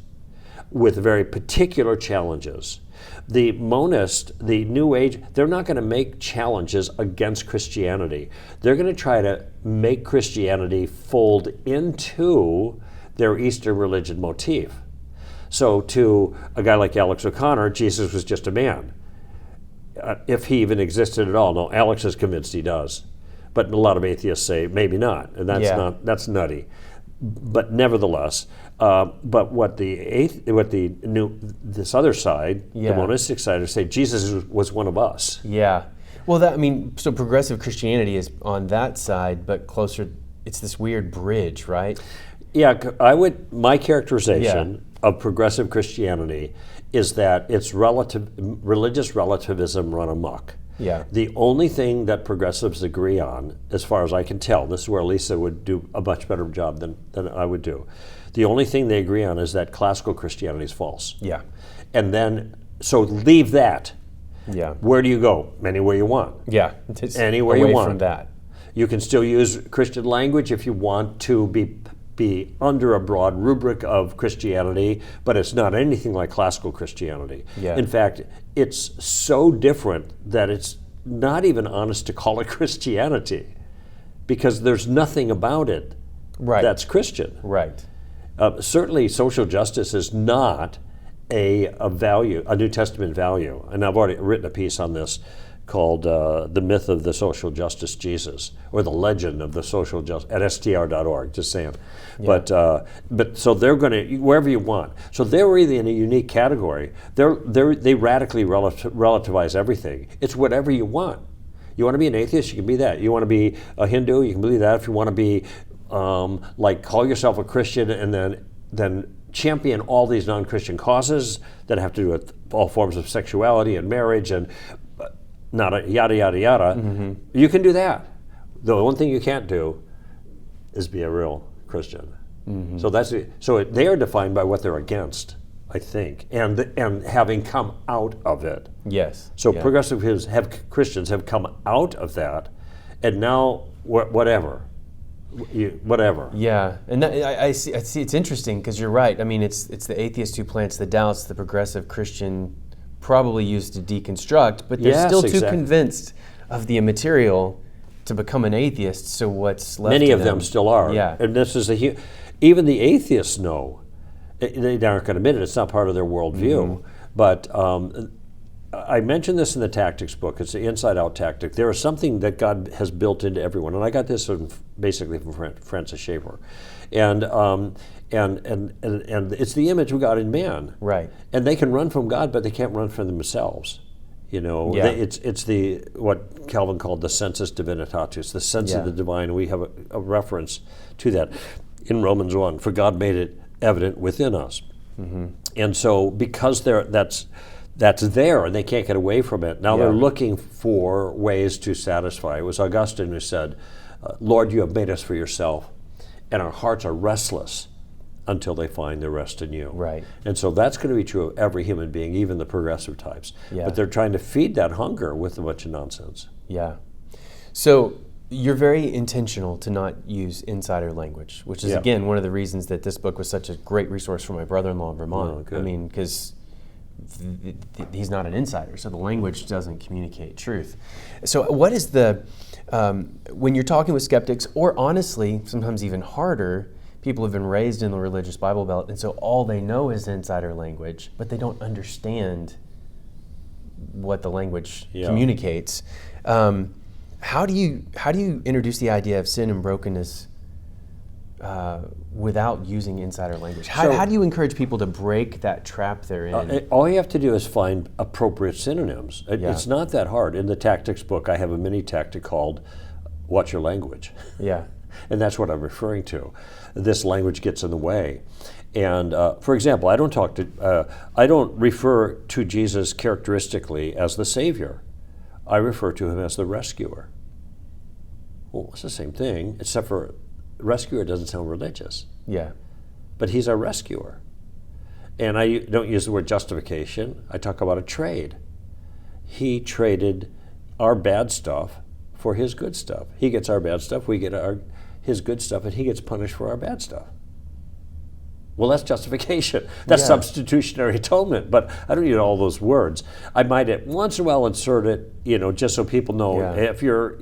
with very particular challenges. The monist, the New Age, they're not going to make challenges against Christianity. They're going to try to make Christianity fold into their Eastern religion motif. So to a guy like Alex O'Connor, Jesus was just a man. If he even existed at all. No, Alex is convinced he does. But a lot of atheists say maybe not, and that's nutty. But nevertheless, but this other side, the monistic side, say Jesus was one of us. Yeah. Well, so progressive Christianity is on that side, but closer. It's this weird bridge, right? Yeah, my characterization of progressive Christianity is that it's religious relativism run amok. Yeah. The only thing that progressives agree on, as far as I can tell, this is where Lisa would do a much better job than I would do. The only thing they agree on is that classical Christianity is false. Yeah. And then, so leave that. Yeah. Where do you go? Anywhere you want. Yeah. Anywhere you want. Away from that. You can still use Christian language if you want to be under a broad rubric of Christianity, but it's not anything like classical Christianity. Yeah. In fact, it's so different that it's not even honest to call it Christianity, because there's nothing about it that's Christian. Right. Certainly social justice is not a value, a New Testament value. And I've already written a piece on this called The Myth of the Social Justice Jesus, or The Legend of the Social Justice, at str.org, just saying. Yeah. But so they're going to, wherever you want. So they're really in a unique category. They radically relativize everything. It's whatever you want. You want to be an atheist, you can be that. You want to be a Hindu, you can believe that. If you want to be, call yourself a Christian and then champion all these non-Christian causes that have to do with all forms of sexuality and marriage and yada, yada, yada, mm-hmm. You can do that. The one thing you can't do is be a real Christian. Mm-hmm. So they are defined by what they're against, I think, and having come out of it. Yes. So progressive Christians have come out of that, and now whatever. Yeah, and I see. It's interesting because you're right. I mean, it's the atheist who plants the doubts. The progressive Christian probably used to deconstruct, but they're still too convinced of the immaterial to become an atheist. So what's left? Many of them still are. Yeah, and this is even the atheists know. They aren't going to admit it. It's not part of their worldview. Mm-hmm. But I mentioned this in the tactics book. It's the inside-out tactic. There is something that God has built into everyone, and I got this basically from Francis Schaeffer, and it's the image of God in man. Right. And they can run from God, but they can't run from themselves. It's what Calvin called the sensus divinitatis, the sense of the divine. We have a reference to that in Romans 1. For God made it evident within us, mm-hmm. And so because that's there and they can't get away from it. Now they're looking for ways to satisfy. It was Augustine who said, Lord, you have made us for yourself, and our hearts are restless until they find their rest in you. Right. And so that's going to be true of every human being, even the progressive types. Yeah. But they're trying to feed that hunger with a bunch of nonsense. Yeah. So you're very intentional to not use insider language, which is, again, one of the reasons that this book was such a great resource for my brother-in-law in Vermont. Oh, I mean, because he's not an insider, so the language doesn't communicate truth. So what is when you're talking with skeptics, or honestly, sometimes even harder, people have been raised in the religious Bible Belt, and so all they know is insider language, but they don't understand what the language communicates. How do you introduce the idea of sin and brokenness without using insider language? How do you encourage people to break that trap they're in? All you have to do is find appropriate synonyms. It's not that hard. In the tactics book, I have a mini tactic called "Watch Your Language." Yeah. And that's what I'm referring to. This language gets in the way. And for example, I don't refer to Jesus characteristically as the Savior. I refer to him as the rescuer. Well, it's the same thing, except for rescuer doesn't sound religious. Yeah. But he's our rescuer. And I don't use the word justification. I talk about a trade. He traded our bad stuff for his good stuff. He gets our bad stuff, we get his good stuff, and he gets punished for our bad stuff. Well, that's justification. That's substitutionary atonement, but I don't need all those words. I might at once in a while insert it, just so people know if you're,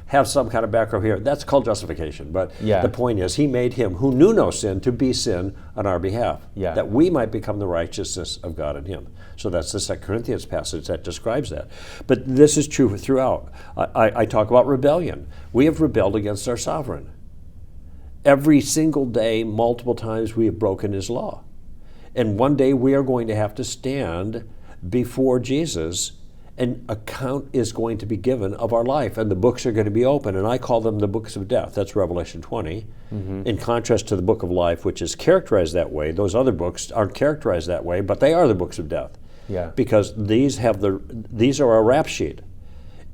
have some kind of background here. That's called justification. But Yeah. the point is, he made him who knew no sin to be sin on our behalf, Yeah. that we might become the righteousness of God in him. So that's the 2 Corinthians passage that describes that. But this is true throughout. I talk about rebellion. We have rebelled against our sovereign. Every single day, multiple times, we have broken his law. And one day we are going to have to stand before Jesus, and account is going to be given of our life, and the books are going to be open, and I call them the books of death. That's Revelation 20. In contrast to the book of life, which is characterized that way. Those other books aren't characterized that way, but they are the books of death. Yeah. Because these are our rap sheet.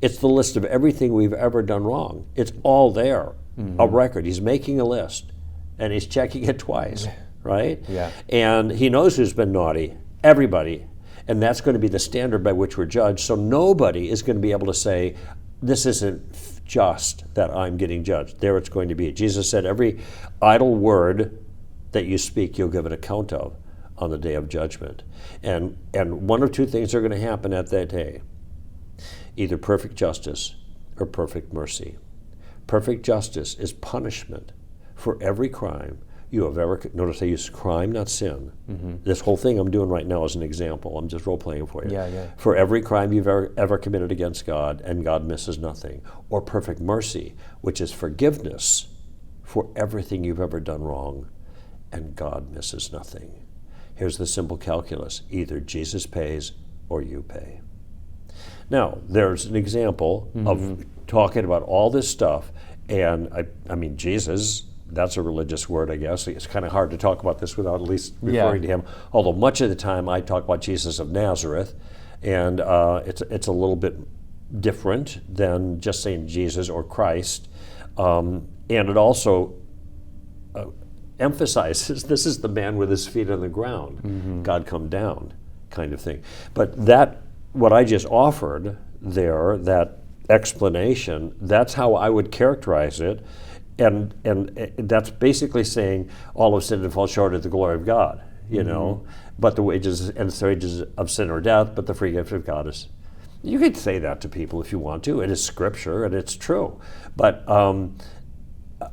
It's the list of everything we've ever done wrong. It's all there, a record. He's making a list, and he's checking it twice, right? Yeah. And he knows who's been naughty, everybody. And that's going to be the standard by which we're judged. So nobody is going to be able to say, this isn't just that I'm getting judged. There it's going to be. Jesus said, every idle word that you speak, you'll give an account of on the day of judgment. And one of two things are going to happen at that day. Either perfect justice or perfect mercy. Perfect justice is punishment for every crime you have ever, notice I use crime, not sin. This whole thing I'm doing right now is an example. I'm just role-playing for you. Yeah. For every crime you've ever committed against God, and God misses nothing. Or perfect mercy, which is forgiveness for everything you've ever done wrong, and God misses nothing. Here's the simple calculus. Either Jesus pays or you pay. Now, there's an example of talking about all this stuff, and I mean, Jesus, that's a religious word, I guess. It's kind of hard to talk about this without at least referring to him. Although much of the time I talk about Jesus of Nazareth, and it's a little bit different than just saying Jesus or Christ. And it also emphasizes this is the man with his feet on the ground, God come down kind of thing. But that, what I just offered there, that explanation, that's how I would characterize it. And that's basically saying all of sin and fall short of the glory of God, you know. But the wages of sin are death, but the free gift of God is. You could say that to people if you want to. It is scripture and it's true. But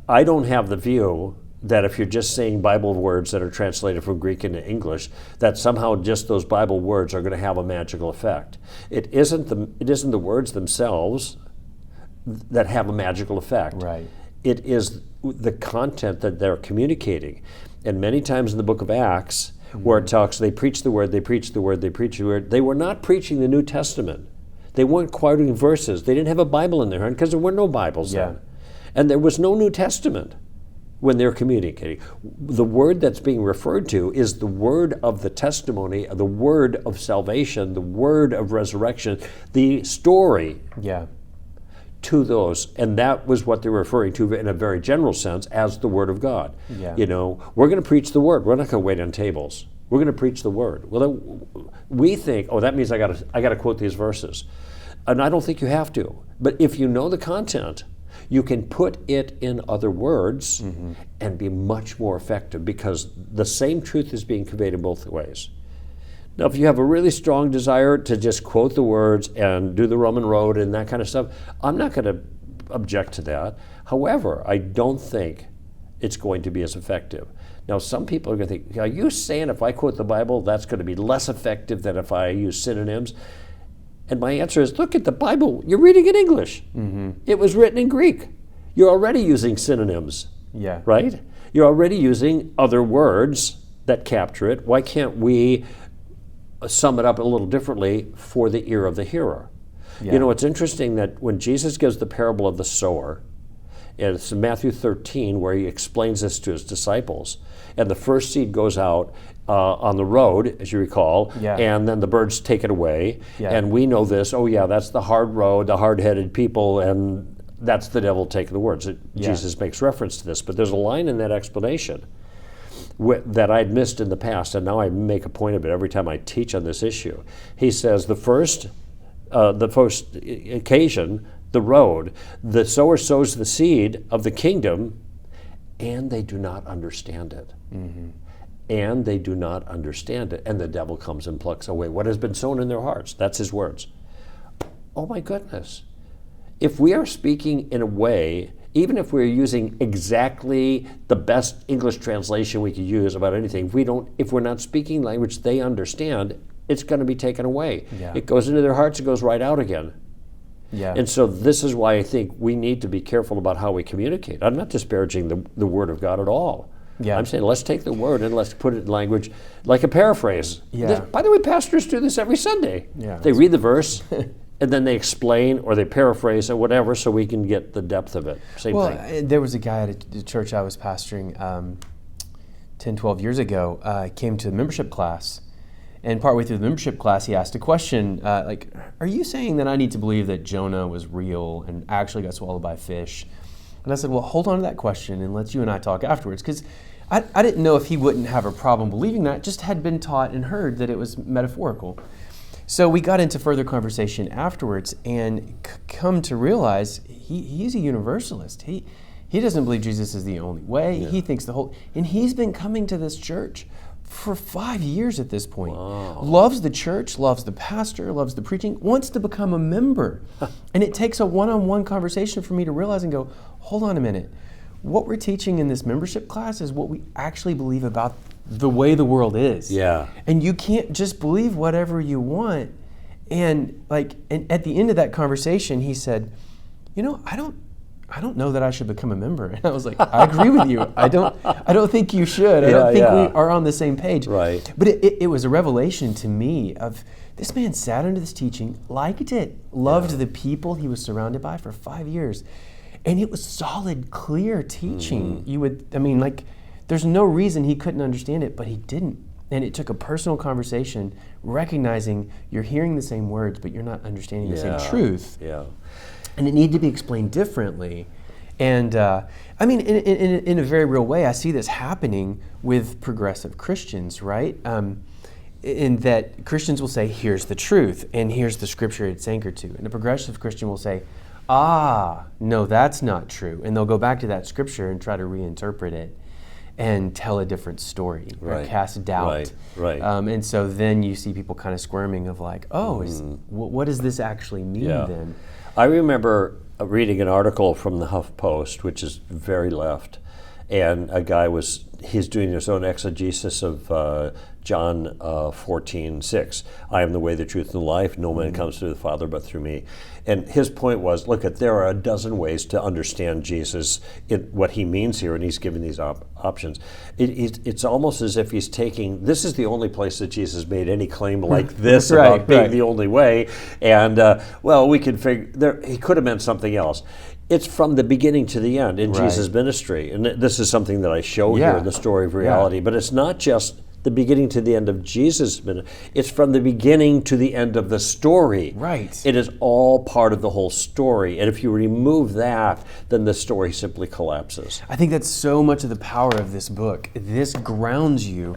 I don't have the view that if you're just saying Bible words that are translated from Greek into English, that somehow just those Bible words are going to have a magical effect. It isn't the words themselves that have a magical effect. Right. It is the content that they're communicating. And many times in the book of Acts, where it talks, they preach the word, they preach the word, they preach the word, they were not preaching the New Testament. They weren't quoting verses. They didn't have a Bible in their hand because there were no Bibles then. And there was no New Testament when they're communicating. The word that's being referred to is the word of the testimony, the word of salvation, the word of resurrection, the story. To those, and that was what they're referring to in a very general sense as the Word of God. You know, we're going to preach the Word. We're not going to wait on tables. We're going to preach the Word. Well, we think, oh, that means I got to quote these verses, and I don't think you have to. But if you know the content, you can put it in other words and be much more effective because the same truth is being conveyed in both ways. Now, if you have a really strong desire to just quote the words and do the Roman road and that kind of stuff, I'm not going to object to that. However, I don't think it's going to be as effective. Now, some people are going to think, are you saying if I quote the Bible, that's going to be less effective than if I use synonyms? And my answer is, look at the Bible. You're reading in English. It was written in Greek. You're already using synonyms, right? You're already using other words that capture it. Why can't we sum it up a little differently for the ear of the hearer? You know, it's interesting that when Jesus gives the parable of the sower, and it's in Matthew 13 where he explains this to his disciples, and the first seed goes out on the road, as you recall, and then the birds take it away, and we know this, that's the hard road, the hard-headed people, and that's the devil taking the words. Jesus makes reference to this, but there's a line in that explanation that I'd missed in the past, and now I make a point of it every time I teach on this issue. He says the first occasion, the road, the sower sows the seed of the kingdom, and they do not understand it. And they do not understand it. And the devil comes and plucks away what has been sown in their hearts. That's his words. Oh my goodness. if we are speaking in a way, even if we're using exactly the best English translation we could use about anything, if we're not speaking language they understand, it's going to be taken away. Yeah. It goes into their hearts, it goes right out again. Yeah. And so this is why I think we need to be careful about how we communicate. I'm not disparaging the Word of God at all. Yeah. I'm saying let's take the Word and let's put it in language like a paraphrase. Yeah. By the way, pastors do this every Sunday. Yeah. They read the verse and then they explain or they paraphrase or whatever so we can get the depth of it. Same thing. There was a guy at a church I was pastoring 10, 12 years ago, came to a membership class. And partway through the membership class, he asked a question like, are you saying that I need to believe that Jonah was real and actually got swallowed by a fish? And I said, well, hold on to that question and let's you and I talk afterwards. Because I didn't know if he wouldn't have a problem believing that, just had been taught and heard that it was metaphorical. So we got into further conversation afterwards and come to realize he's a universalist. He doesn't believe Jesus is the only way. Yeah. He thinks and he's been coming to this church for 5 years at this point. Wow. Loves the church, loves the pastor, loves the preaching, wants to become a member. And it takes a one-on-one conversation for me to realize and go, hold on a minute. What we're teaching in this membership class is what we actually believe about the way the world is. Yeah. And you can't just believe whatever you want. And at the end of that conversation, he said, I don't know that I should become a member. And I was like, I agree with you. I don't think you should. I don't think we are on the same page. Right. But it was a revelation to me of this man sat under this teaching, liked it, loved the people he was surrounded by for 5 years. And it was solid, clear teaching. Mm-hmm. There's no reason he couldn't understand it, but he didn't. And it took a personal conversation, recognizing you're hearing the same words, but you're not understanding the same truth. Yeah. And it needed to be explained differently. And in a very real way, I see this happening with progressive Christians, right? In that Christians will say, here's the truth, and here's the scripture it's anchored to. And a progressive Christian will say, no, that's not true. And they'll go back to that scripture and try to reinterpret it and tell a different story or cast doubt. Right. And so then you see people kind of squirming of like, what does this actually mean then? I remember reading an article from the HuffPost, which is very left, and a guy he's doing his own exegesis of John 14:6. I am the way, the truth, and the life. No man comes to the Father but through me. And his point was, there are a dozen ways to understand Jesus, what he means here, and he's giving these options. It's almost as if he's taking, this is the only place that Jesus made any claim like this about being the only way, and we could figure, he could have meant something else. It's from the beginning to the end in Jesus' ministry, and this is something that I show here in the story of reality, but it's not just the beginning to the end of Jesus' ministry. It's from the beginning to the end of the story. Right. It is all part of the whole story. And if you remove that, then the story simply collapses. I think that's so much of the power of this book. This grounds you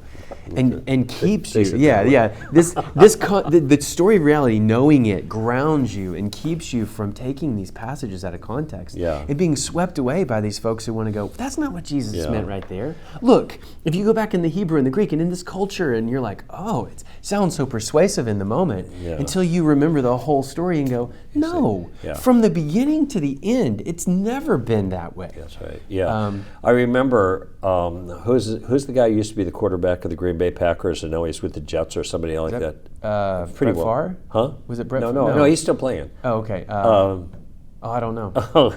and keeps you. The story of reality, knowing it, grounds you and keeps you from taking these passages out of context and being swept away by these folks who want to go, that's not what Jesus meant right there. Look, if you go back in the Hebrew and the Greek and in this culture and you're like, it sounds so persuasive in the moment until you remember the whole story and go, no, from the beginning to the end, it's never been that way. That's right. Yeah. I remember who's the guy who used to be the quarterback of the Green Bay Packers and now he's with the Jets or somebody like that? Brett Favre? Huh? Was it Brett? No, he's still playing. Oh, okay. I don't know.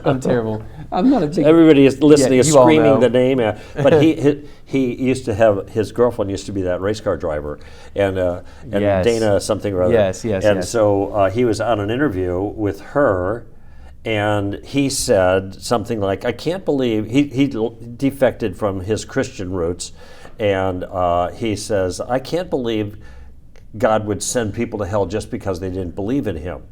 I'm terrible. I'm not a big... Everybody is listening is screaming the name. But he used to have, his girlfriend used to be that race car driver, and Dana something or other. Yes. So he was on an interview with her, and he said something like, I can't believe, he defected from his Christian roots, and he says, I can't believe God would send people to hell just because they didn't believe in him.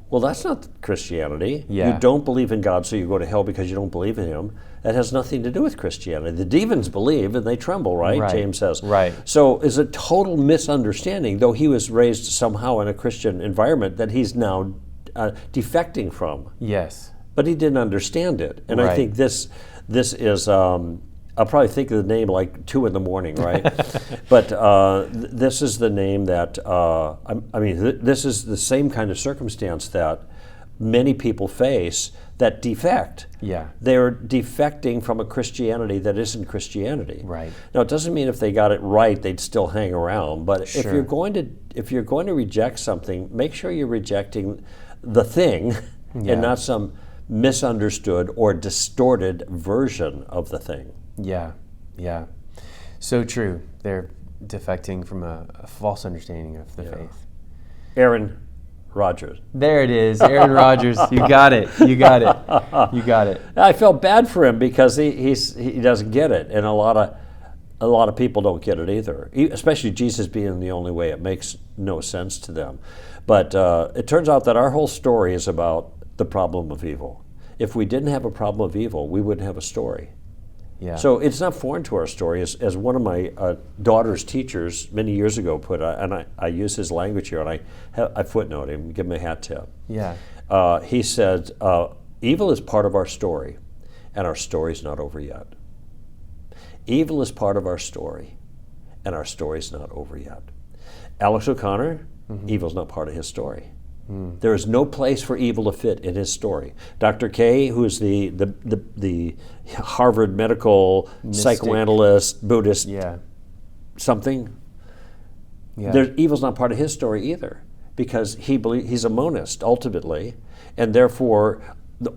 Well, that's not Christianity. Yeah. You don't believe in God, so you go to hell because you don't believe in him. That has nothing to do with Christianity. The demons believe and they tremble, right? James says. Right. So it's a total misunderstanding, though he was raised somehow in a Christian environment that he's now defecting from. Yes. But he didn't understand it. And I think this is... I'll probably think of the name like 2 in the morning, right? But this is the name that, this is the same kind of circumstance that many people face that defect. Yeah. They're defecting from a Christianity that isn't Christianity. Right. Now, it doesn't mean if they got it right, they'd still hang around. But Sure. if you're going to reject something, make sure you're rejecting the thing and not some misunderstood or distorted version of the thing. Yeah, yeah. So true. They're defecting from a false understanding of the faith. Aaron Rodgers. There it is, Aaron Rodgers. You got it. You got it. You got it. I felt bad for him because he doesn't get it, and a lot of people don't get it either. Especially Jesus being the only way, it makes no sense to them. But it turns out that our whole story is about the problem of evil. If we didn't have a problem of evil, we wouldn't have a story. Yeah. So it's not foreign to our story. As one of my daughter's teachers many years ago put, and I use his language here, and I footnote him, give him a hat tip. Yeah. He said, evil is part of our story, and our story's not over yet. Evil is part of our story, and our story's not over yet. Alex O'Connor, evil's not part of his story. There is no place for evil to fit in his story. Dr. K, who is the Harvard medical psychoanalyst, Buddhist, something, evil's not part of his story either, because he's a monist ultimately, and therefore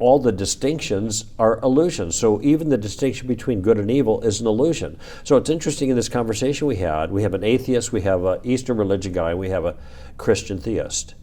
all the distinctions are illusions. So even the distinction between good and evil is an illusion. So it's interesting in this conversation we have an atheist, we have an Eastern religion guy, and we have a Christian theist.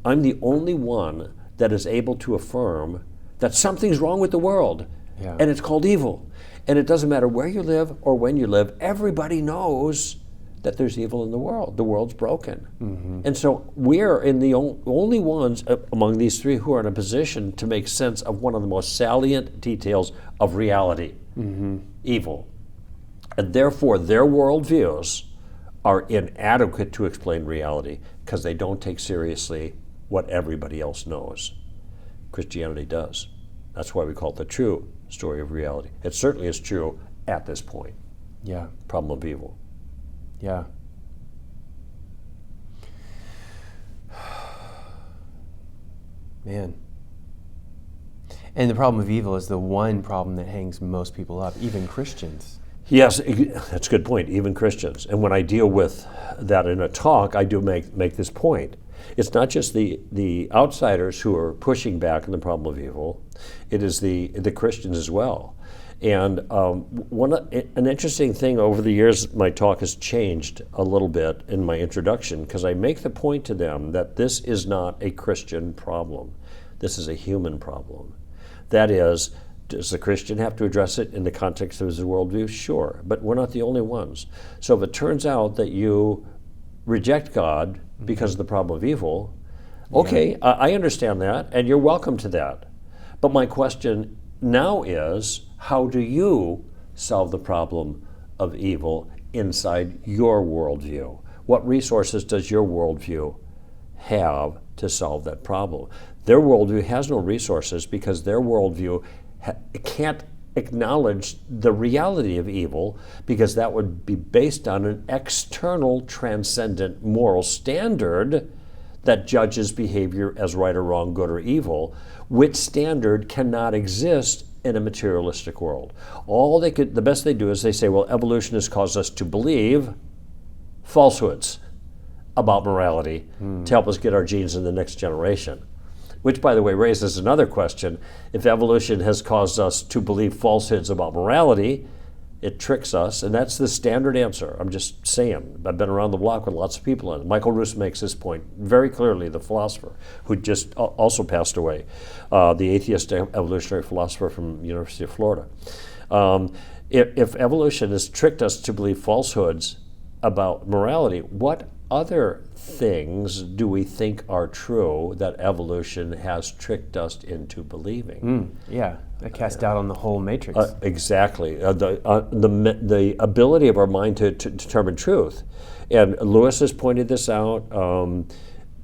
I'm the only one that is able to affirm that something's wrong with the world, and it's called evil. And it doesn't matter where you live or when you live, everybody knows that there's evil in the world. The world's broken. And so we're the only ones among these three who are in a position to make sense of one of the most salient details of reality, evil. And therefore their worldviews are inadequate to explain reality because they don't take seriously what everybody else knows. Christianity does. That's why we call it the true story of reality. It certainly is true at this point. Yeah. Problem of evil. Yeah. Man. And the problem of evil is the one problem that hangs most people up, even Christians. Yes, that's a good point, even Christians. And when I deal with that in a talk, I do make this point. It's not just the outsiders who are pushing back on the problem of evil, it is the Christians as well. And an interesting thing over the years, my talk has changed a little bit in my introduction because I make the point to them that this is not a Christian problem. This is a human problem. That is, does the Christian have to address it in the context of his worldview? Sure, but we're not the only ones. So if it turns out that you reject God because of the problem of evil, okay, I understand that, and you're welcome to that. But my question now is, how do you solve the problem of evil inside your worldview? What resources does your worldview have to solve that problem? Their worldview has no resources because their worldview can't acknowledge the reality of evil because that would be based on an external transcendent moral standard that judges behavior as right or wrong, good or evil, which standard cannot exist in a materialistic world. The best they do is they say, well, evolution has caused us to believe falsehoods about morality to help us get our genes in the next generation. Which, by the way, raises another question. If evolution has caused us to believe falsehoods about morality, it tricks us, and that's the standard answer. I'm just saying. I've been around the block with lots of people on it. Michael Ruse makes this point very clearly, the philosopher, who just also passed away, the atheist evolutionary philosopher from the University of Florida. If evolution has tricked us to believe falsehoods about morality, what other things do we think are true that evolution has tricked us into believing? That cast doubt on the whole matrix. Exactly. The ability of our mind to determine truth. And Lewis has pointed this out.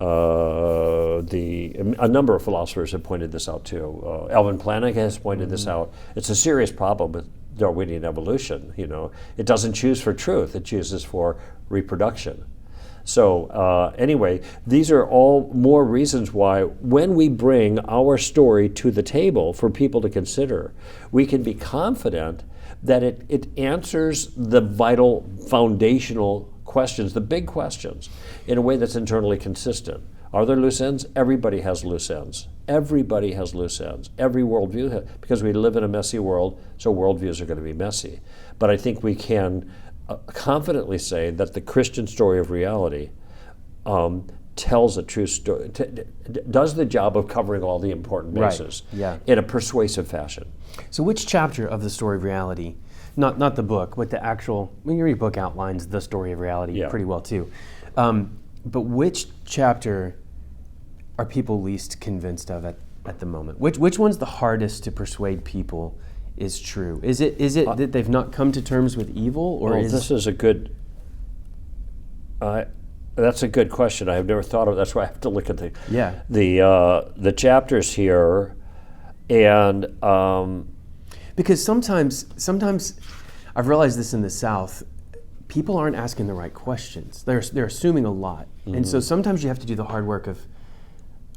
A number of philosophers have pointed this out too. Alvin Planck has pointed this out. It's a serious problem with Darwinian evolution. It doesn't choose for truth; it chooses for reproduction. So anyway, these are all more reasons why when we bring our story to the table for people to consider, we can be confident that it answers the vital foundational questions, the big questions, in a way that's internally consistent. Are there loose ends? Everybody has loose ends. Everybody has loose ends. Every worldview, because we live in a messy world, so worldviews are going to be messy. But I think we can confidently say that the Christian story of reality tells a true story, does the job of covering all the important bases in a persuasive fashion. So which chapter of the story of reality, not the book, but the actual, your book outlines the story of reality pretty well too, but which chapter are people least convinced of at the moment? Which one's the hardest to persuade people is true? Is it that they've not come to terms with evil, or this is a good? That's a good question. I've never thought of. That's why I have to look at the chapters here, and because sometimes I've realized this in the South. People aren't asking the right questions. They're assuming a lot, and so sometimes you have to do the hard work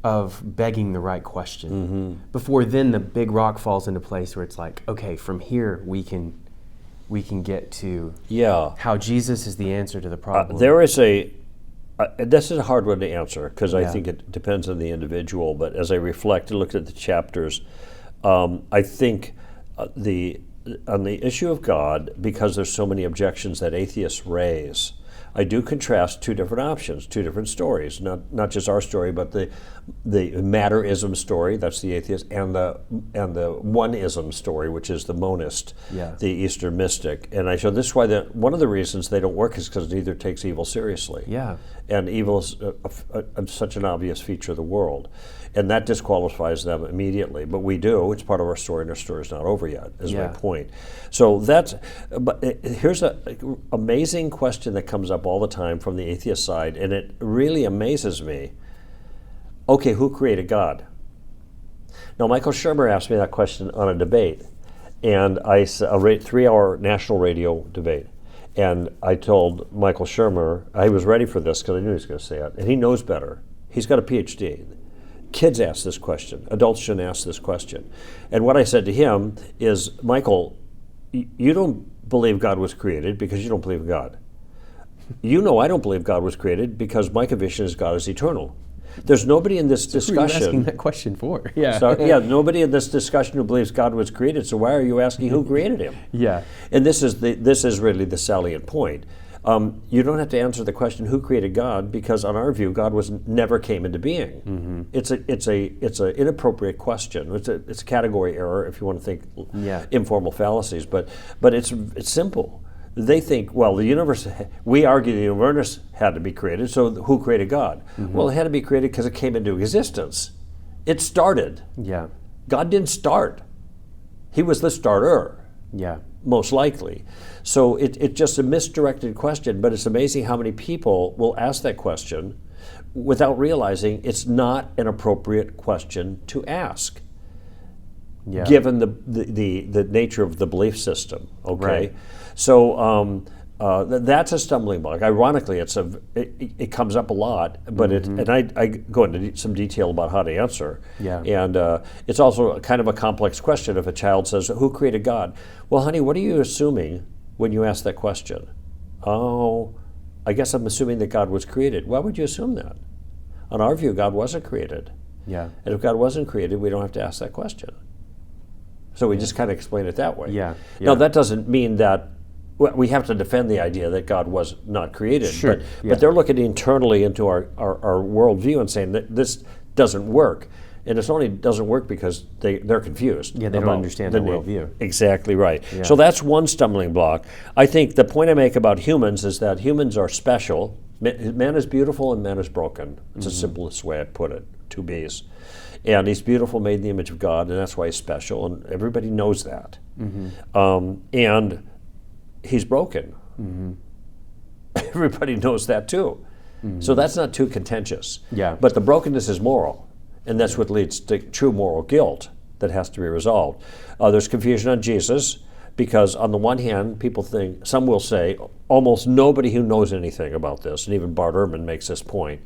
of begging the right question before then the big rock falls into place where it's like, okay, from here we can get to how Jesus is the answer to the problem. There is this is a hard one to answer because I think it depends on the individual. But as I reflect and look at the chapters, I think on the issue of God, because there's so many objections that atheists raise, I do contrast two different options, two different stories, not just our story, but the matterism story, that's the atheist, and the one-ism story, which is the monist, the Eastern mystic. And I show this is why one of the reasons they don't work is because neither takes evil seriously. And evil is such an obvious feature of the world. And that disqualifies them immediately. But we do. It's part of our story, and our story's not over yet, is my point. So but here's an amazing question that comes up all the time from the atheist side, and it really amazes me. Okay, who created God? Now, Michael Shermer asked me that question on a debate, and a 3-hour national radio debate. And I told Michael Shermer, I was ready for this because I knew he was going to say it, and he knows better. He's got a PhD. Kids ask this question. Adults shouldn't ask this question. And what I said to him is, Michael, you don't believe God was created because you don't believe in God. You know I don't believe God was created because my conviction is God is eternal. There's nobody in this discussion. What are you asking that question for? Nobody in this discussion who believes God was created. So why are you asking who created him? And this is really the salient point. You don't have to answer the question who created God because, on our view, God never came into being. It's an inappropriate question. It's a category error if you want to think informal fallacies. But it's simple. They think, well, the universe. We argue the universe had to be created. So who created God? Well, it had to be created because it came into existence. It started. God didn't start. He was the starter. Most likely. So it's just a misdirected question, but it's amazing how many people will ask that question without realizing it's not an appropriate question to ask, given the nature of the belief system. So that's a stumbling block. Ironically, it comes up a lot, but and I go into some detail about how to answer. And it's also kind of a complex question. If a child says, "Who created God?" Well, honey, what are you assuming when you ask that question? Oh, I guess I'm assuming that God was created. Why would you assume that? On our view, God wasn't created. And if God wasn't created, we don't have to ask that question. So we just kind of explain it that way. Now, that doesn't mean that we have to defend the idea that God was not created, but they're looking internally into our worldview and saying that this doesn't work. And it only doesn't work because they're confused. They don't understand the worldview. Exactly right. So that's one stumbling block. I think the point I make about humans is that humans are special. Man is beautiful and man is broken. It's the simplest way I put it, 2 B's. And he's beautiful, made in the image of God, and that's why he's special, and everybody knows that. And he's broken. Everybody knows that too. So that's not too contentious. But the brokenness is moral, and that's what leads to true moral guilt that has to be resolved. There's confusion on Jesus. Because on the one hand, people think, some will say, almost nobody who knows anything about this, and even Bart Ehrman makes this point,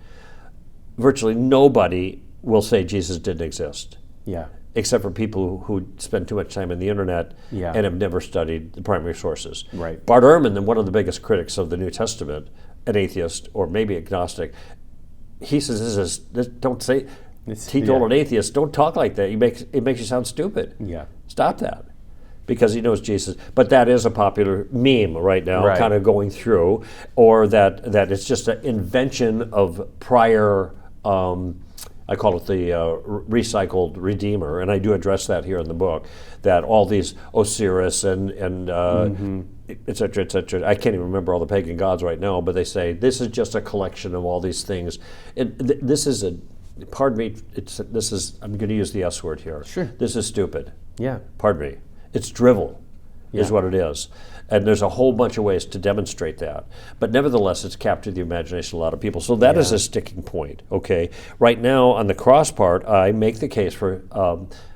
virtually nobody will say Jesus didn't exist. Yeah. Except for people who spend too much time on the internet and have never studied the primary sources. Right. Bart Ehrman, one of the biggest critics of the New Testament, an atheist or maybe agnostic, he says, don't say, he told an atheist, don't talk like that. It makes you sound stupid. Yeah. Stop that. Because he knows Jesus. But that is a popular meme right now, kind of going through, or that it's just an invention of prior, I call it the recycled Redeemer, and I do address that here in the book, that all these Osiris and et cetera, I can't even remember all the pagan gods right now, but they say this is just a collection of all these things. And this is pardon me, I'm going to use the S word here. Sure. This is stupid. Yeah. Pardon me. It's drivel, is what it is. And there's a whole bunch of ways to demonstrate that. But nevertheless, it's captured the imagination of a lot of people. So that is a sticking point, okay? Right now, on the cross part, I make the case for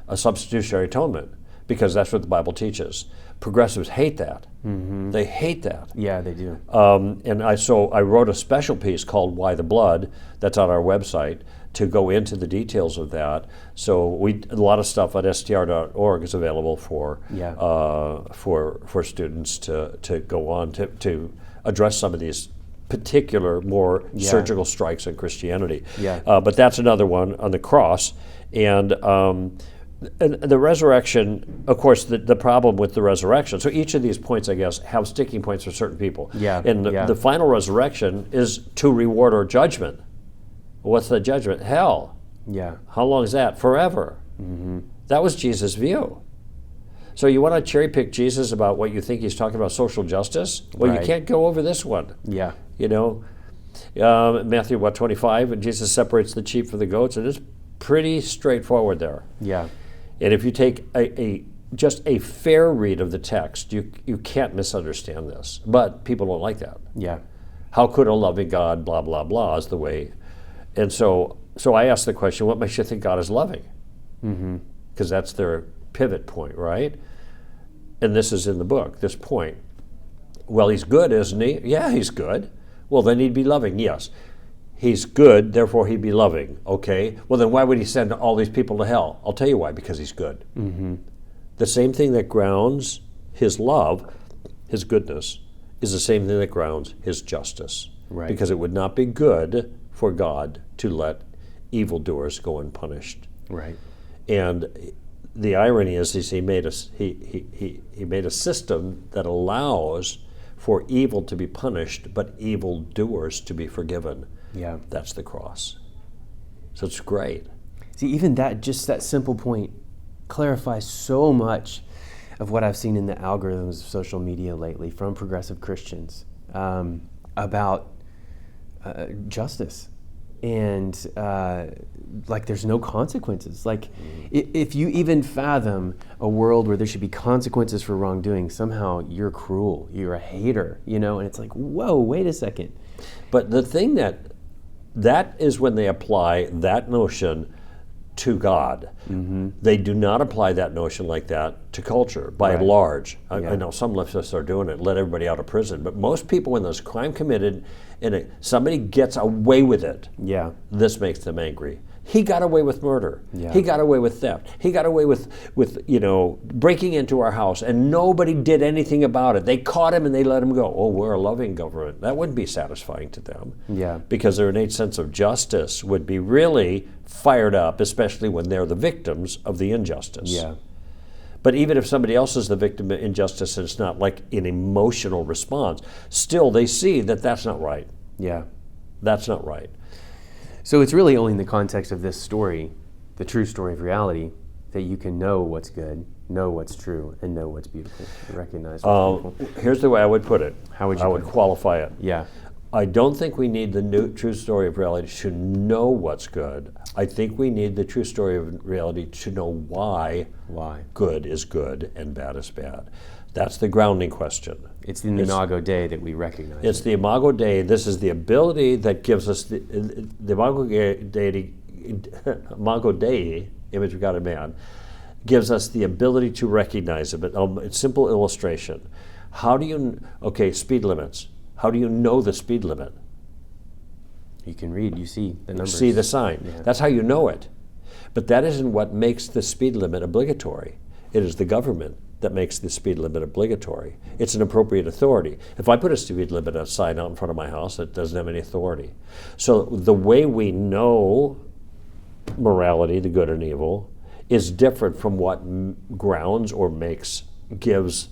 a substitutionary atonement, because that's what the Bible teaches. Progressives hate that. Mm-hmm. They hate that. Yeah, they do. And I wrote a special piece called Why the Blood, that's on our website, to go into the details of that. So a lot of stuff at str.org is available for students to go on to address some of these particular more surgical strikes in Christianity. Yeah. But that's another one on the cross. And the resurrection, of course, the problem with the resurrection, so each of these points, I guess, have sticking points for certain people. Yeah. And the final resurrection is to reward or judgment. What's the judgment? Hell. Yeah. How long is that? Forever. Mm-hmm. That was Jesus' view. So you want to cherry pick Jesus about what you think he's talking about, social justice? Well, you can't go over this one. Yeah. You know, Matthew 25, and Jesus separates the sheep from the goats, and it's pretty straightforward there. Yeah. And if you take just a fair read of the text, you can't misunderstand this. But people don't like that. Yeah. How could a loving God, blah, blah, blah, is the way. And so I asked the question, what makes you think God is loving? Because that's their pivot point, right? And this is in the book, this point. Well, he's good, isn't he? Yeah, he's good. Well, then he'd be loving, yes. He's good, therefore he'd be loving, okay? Well, then why would he send all these people to hell? I'll tell you why, because he's good. Mm-hmm. The same thing that grounds his love, his goodness, is the same thing that grounds his justice. Right. Because it would not be good for God to let evildoers go unpunished. Right. And the irony is he made a system that allows for evil to be punished, but evildoers to be forgiven. Yeah. That's the cross. So it's great. See, even that simple point clarifies so much of what I've seen in the algorithms of social media lately from progressive Christians about justice. And like there's no consequences. Like if you even fathom a world where there should be consequences for wrongdoing, somehow you're cruel, you're a hater, and it's like, whoa, wait a second. But the thing that is when they apply that notion to God. Mm-hmm. They do not apply that notion like that to culture, by and large. I know some leftists are doing it, let everybody out of prison, but most people, when there's crime committed and somebody gets away with it, this makes them angry. He got away with murder. Yeah. He got away with theft. He got away with breaking into our house, and nobody did anything about it. They caught him and they let him go. Oh, we're a loving government. That wouldn't be satisfying to them. Yeah. Because their innate sense of justice would be really fired up, especially when they're the victims of the injustice. Yeah. But even if somebody else is the victim of injustice and it's not like an emotional response, still they see that that's not right. Yeah. That's not right. So it's really only in the context of this story, the true story of reality, that you can know what's good, know what's true, and know what's beautiful, and recognize what's beautiful. Here's the way I would put it. How would you I would qualify it. Yeah. I don't think we need the true story of reality to know what's good. I think we need the true story of reality to know why good is good and bad is bad. That's the grounding question. It's the Imago Dei that we recognize. It's the Imago Dei. This is the ability that gives us the Imago Dei, image of God in man, gives us the ability to recognize it. But it's simple illustration. How do you, speed limits. How do you know the speed limit? You can read, you see the numbers. You see the sign. Yeah. That's how you know it. But that isn't what makes the speed limit obligatory. It is the government that makes the speed limit obligatory. It's an appropriate authority. If I put a speed limit sign out in front of my house, it doesn't have any authority. So the way we know morality, the good and evil, is different from what grounds or gives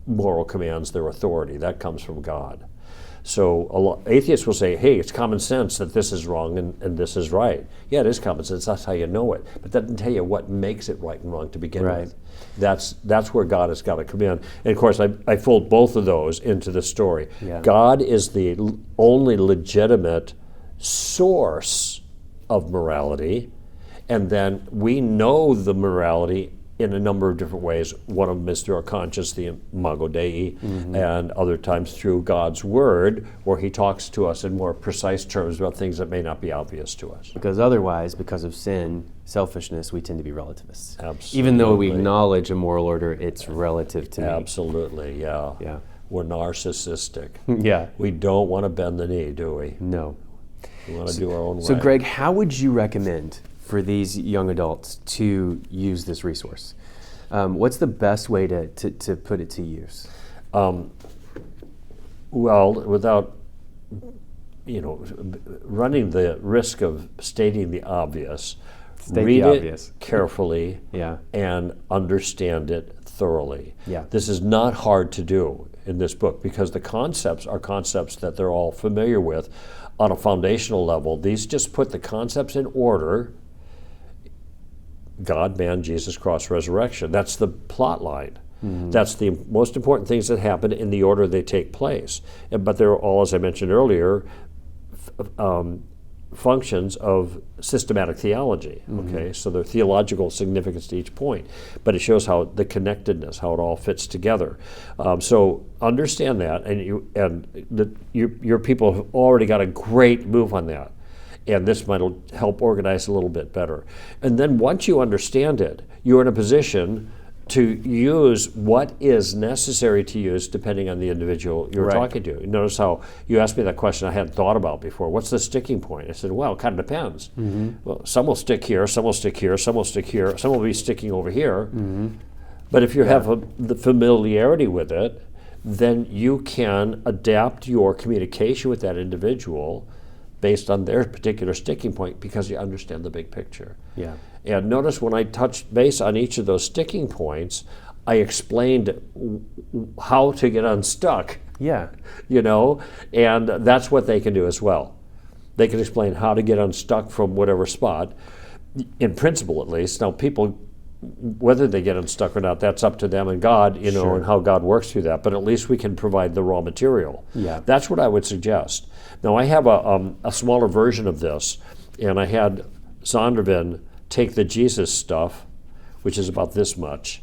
moral commands their authority. That comes from God. So atheists will say, hey, it's common sense that this is wrong and this is right. Yeah, it is common sense. That's how you know it. But that doesn't tell you what makes it right and wrong to begin with. That's where God has got to come in. And of course, I fold both of those into the story. Yeah. God is the only legitimate source of morality. And then we know the morality in a number of different ways. One of them is through our conscience, the imago Dei, and other times through God's Word, where He talks to us in more precise terms about things that may not be obvious to us. Because otherwise, because of sin, selfishness, we tend to be relativists. Absolutely. Even though we acknowledge a moral order, it's relative to me. Absolutely, yeah. Yeah. We're narcissistic. Yeah. We don't want to bend the knee, do we? No. We want to do our own way. So Greg, how would you recommend for these young adults to use this resource? What's the best way to put it to use? Well, without running the risk of stating the obvious, read it carefully and understand it thoroughly. Yeah. This is not hard to do in this book because the concepts are concepts that they're all familiar with on a foundational level. These just put the concepts in order. God, man, Jesus, cross, resurrection. That's the plot line. That's the most important things that happen in the order they take place. But they're all, as I mentioned earlier, functions of systematic theology. Okay, so there's theological significance to each point, but it shows how the connectedness, how it all fits together. So understand that, and your people have already got a great move on that. And this might help organize a little bit better. And then once you understand it, you're in a position to use what is necessary to use depending on the individual you're talking to. Notice how you asked me that question I hadn't thought about before. What's the sticking point? I said, well, it kind of depends. Well, some will stick here, some will stick here, some will stick here, some will be sticking over here. But if you have the familiarity with it, then you can adapt your communication with that individual based on their particular sticking point because you understand the big picture. Yeah. And notice when I touched base on each of those sticking points, I explained how to get unstuck. Yeah. And that's what they can do as well. They can explain how to get unstuck from whatever spot, in principle at least. Now people, whether they get unstuck or not, that's up to them and God, and how God works through that. But at least we can provide the raw material. Yeah. That's what I would suggest. Now I have a smaller version of this, and I had Zondervan take the Jesus stuff, which is about this much,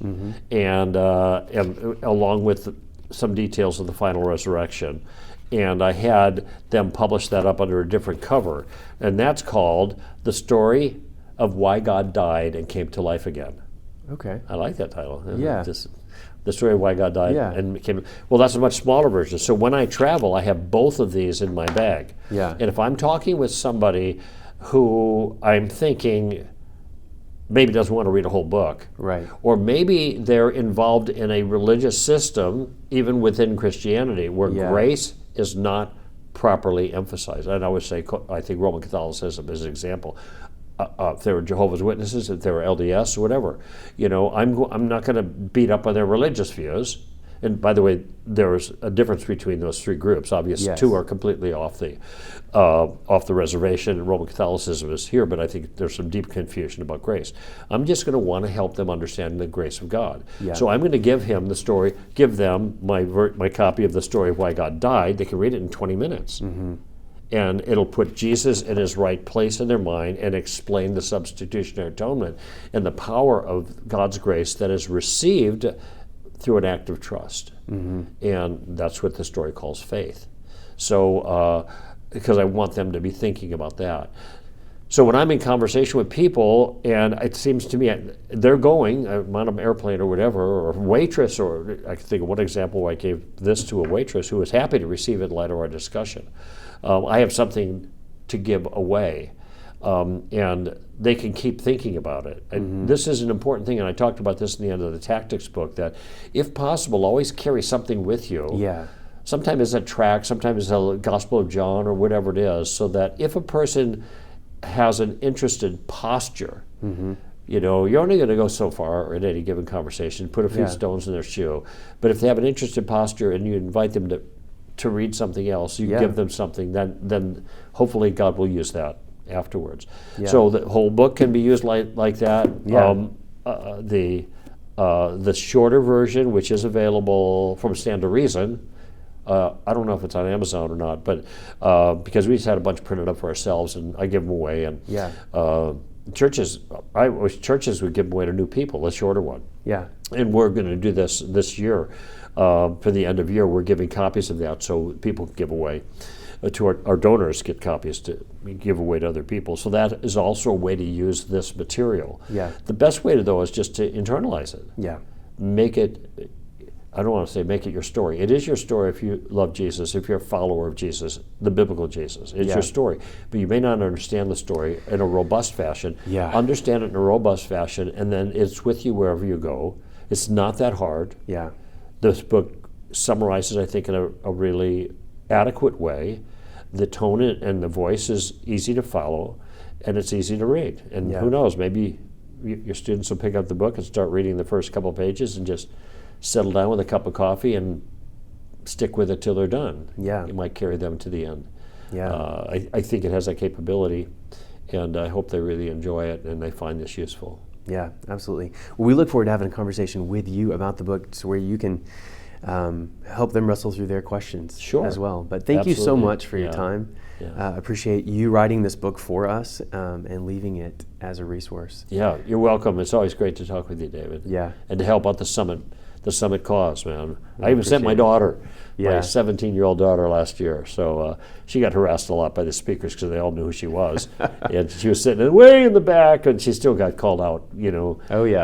and along with some details of the final resurrection, and I had them publish that up under a different cover, and that's called The Story of Why God Died and Came to Life Again. Okay. I like that title. Yeah. The Story of Why God Died and Came. Well, that's a much smaller version. So when I travel, I have both of these in my bag. Yeah. And if I'm talking with somebody who I'm thinking maybe doesn't want to read a whole book, right, or maybe they're involved in a religious system, even within Christianity, where grace is not properly emphasized. And I would say, I think Roman Catholicism is an example. If they were Jehovah's Witnesses, if they were LDS, or whatever, I'm not going to beat up on their religious views. And by the way, there's a difference between those three groups. Obviously, two are completely off the reservation, and Roman Catholicism is here, but I think there's some deep confusion about grace. I'm just going to want to help them understand the grace of God. Yeah. So I'm going to give them my copy of The Story of Why God Died. They can read it in 20 minutes. And it'll put Jesus in his right place in their mind and explain the substitutionary atonement and the power of God's grace that is received through an act of trust. And that's what the story calls faith. So, because I want them to be thinking about that. So when I'm in conversation with people, and it seems to me they're going, I'm on an airplane or whatever, or a waitress, or I can think of one example where I gave this to a waitress who was happy to receive it in light of our discussion. I have something to give away, and they can keep thinking about it. And this is an important thing, and I talked about this in the end of the tactics book, that if possible, always carry something with you. Yeah. Sometimes it's a tract, sometimes it's a Gospel of John or whatever it is, so that if a person has an interested posture, you know, you're only going to go so far in any given conversation, put a few stones in their shoe. But if they have an interested posture and you invite them to read something else, you give them something, then hopefully God will use that afterwards. Yeah. So the whole book can be used like that. Yeah. The shorter version, which is available from Stand to Reason, I don't know if it's on Amazon or not, but because we just had a bunch printed up for ourselves, and I give them away. And churches would give them away to new people, the shorter one. Yeah. And we're going to do this year. For the end of year, we're giving copies of that so people can give away to our donors, get copies to give away to other people. So that is also a way to use this material. Yeah. The best way, though, is just to internalize it. Yeah. Make it, I don't want to say make it your story. It is your story if you love Jesus, if you're a follower of Jesus, the biblical Jesus. It's your story. But you may not understand the story in a robust fashion. Yeah. Understand it in a robust fashion, and then it's with you wherever you go. It's not that hard. Yeah. This book summarizes, I think, in a really adequate way. The tone and the voice is easy to follow, and it's easy to read. And who knows, maybe your students will pick up the book and start reading the first couple of pages and just settle down with a cup of coffee and stick with it till they're done. Yeah. It might carry them to the end. Yeah. I think it has that capability, and I hope they really enjoy it and they find this useful. Yeah, absolutely. Well, we look forward to having a conversation with you about the book, so where you can help them wrestle through their questions as well. But thank you so much for your time. Yeah. I appreciate you writing this book for us and leaving it as a resource. Yeah, you're welcome. It's always great to talk with you, David. Yeah. And to help out the Summit cause, man. I even sent my daughter, my 17-year-old daughter last year. So she got harassed a lot by the speakers because they all knew who she was. And she was sitting way in the back, and she still got called out,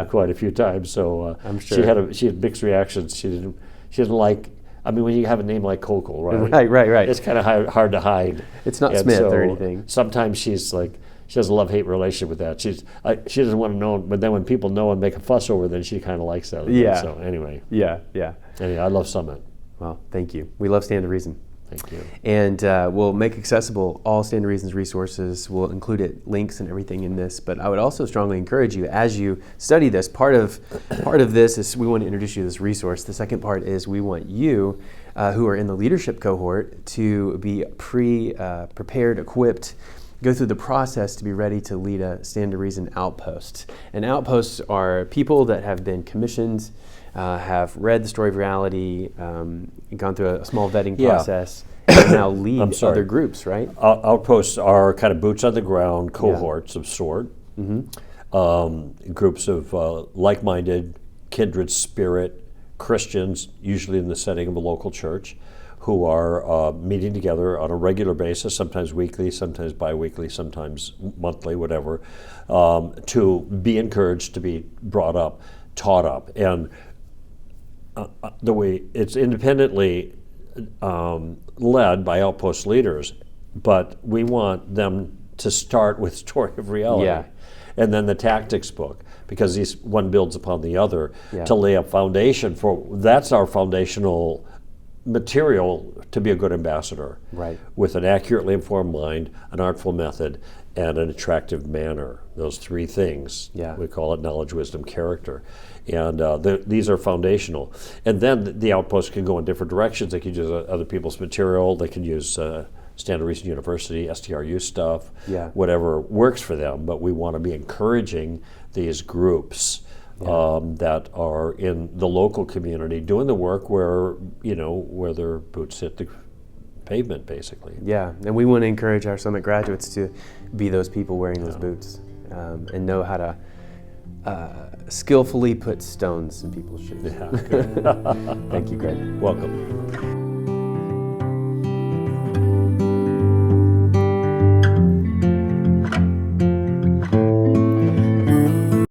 quite a few times. So I'm sure she had mixed reactions. She didn't like, I mean, when you have a name like Koukl, right? It's kind of hard to hide. It's not Smith or anything. Sometimes she's like, she has a love-hate relationship with that. She doesn't want to know, but then when people know and make a fuss over, then she kind of likes that. Yeah. So anyway. Yeah. Anyway, I love Summit. Well, thank you. We love Stand to Reason. Thank you. And we'll make accessible all Stand to Reason's resources. We'll include links and everything in this. But I would also strongly encourage you, as you study this, part of this is we want to introduce you to this resource. The second part is we want you, who are in the leadership cohort, to be prepared, equipped, go through the process to be ready to lead a Stand to Reason outpost. And outposts are people that have been commissioned, have read the story of reality, gone through a small vetting process, and now lead other groups, right? Outposts are kind of boots on the ground cohorts of sort, groups of like-minded, kindred spirit Christians, usually in the setting of a local church, who are meeting together on a regular basis, sometimes weekly, sometimes bi-weekly, sometimes monthly, whatever, to be encouraged, to be brought up, taught up. And the way it's independently led by outpost leaders, but we want them to start with Story of Reality. And then the tactics book, because one builds upon the other to lay a foundation for, that's our foundational material to be a good ambassador, right? With an accurately informed mind, an artful method, and an attractive manner. Those three things. We call it knowledge, wisdom, character. And these are foundational. And then the outposts can go in different directions. They can use other people's material. They can use Stand to Reason University, STRU stuff, whatever works for them. But we want to be encouraging these groups that are in the local community doing the work where their boots hit the pavement, basically. Yeah, and we want to encourage our Summit graduates to be those people wearing those boots and know how to skillfully put stones in people's shoes. Thank you, Greg. Welcome.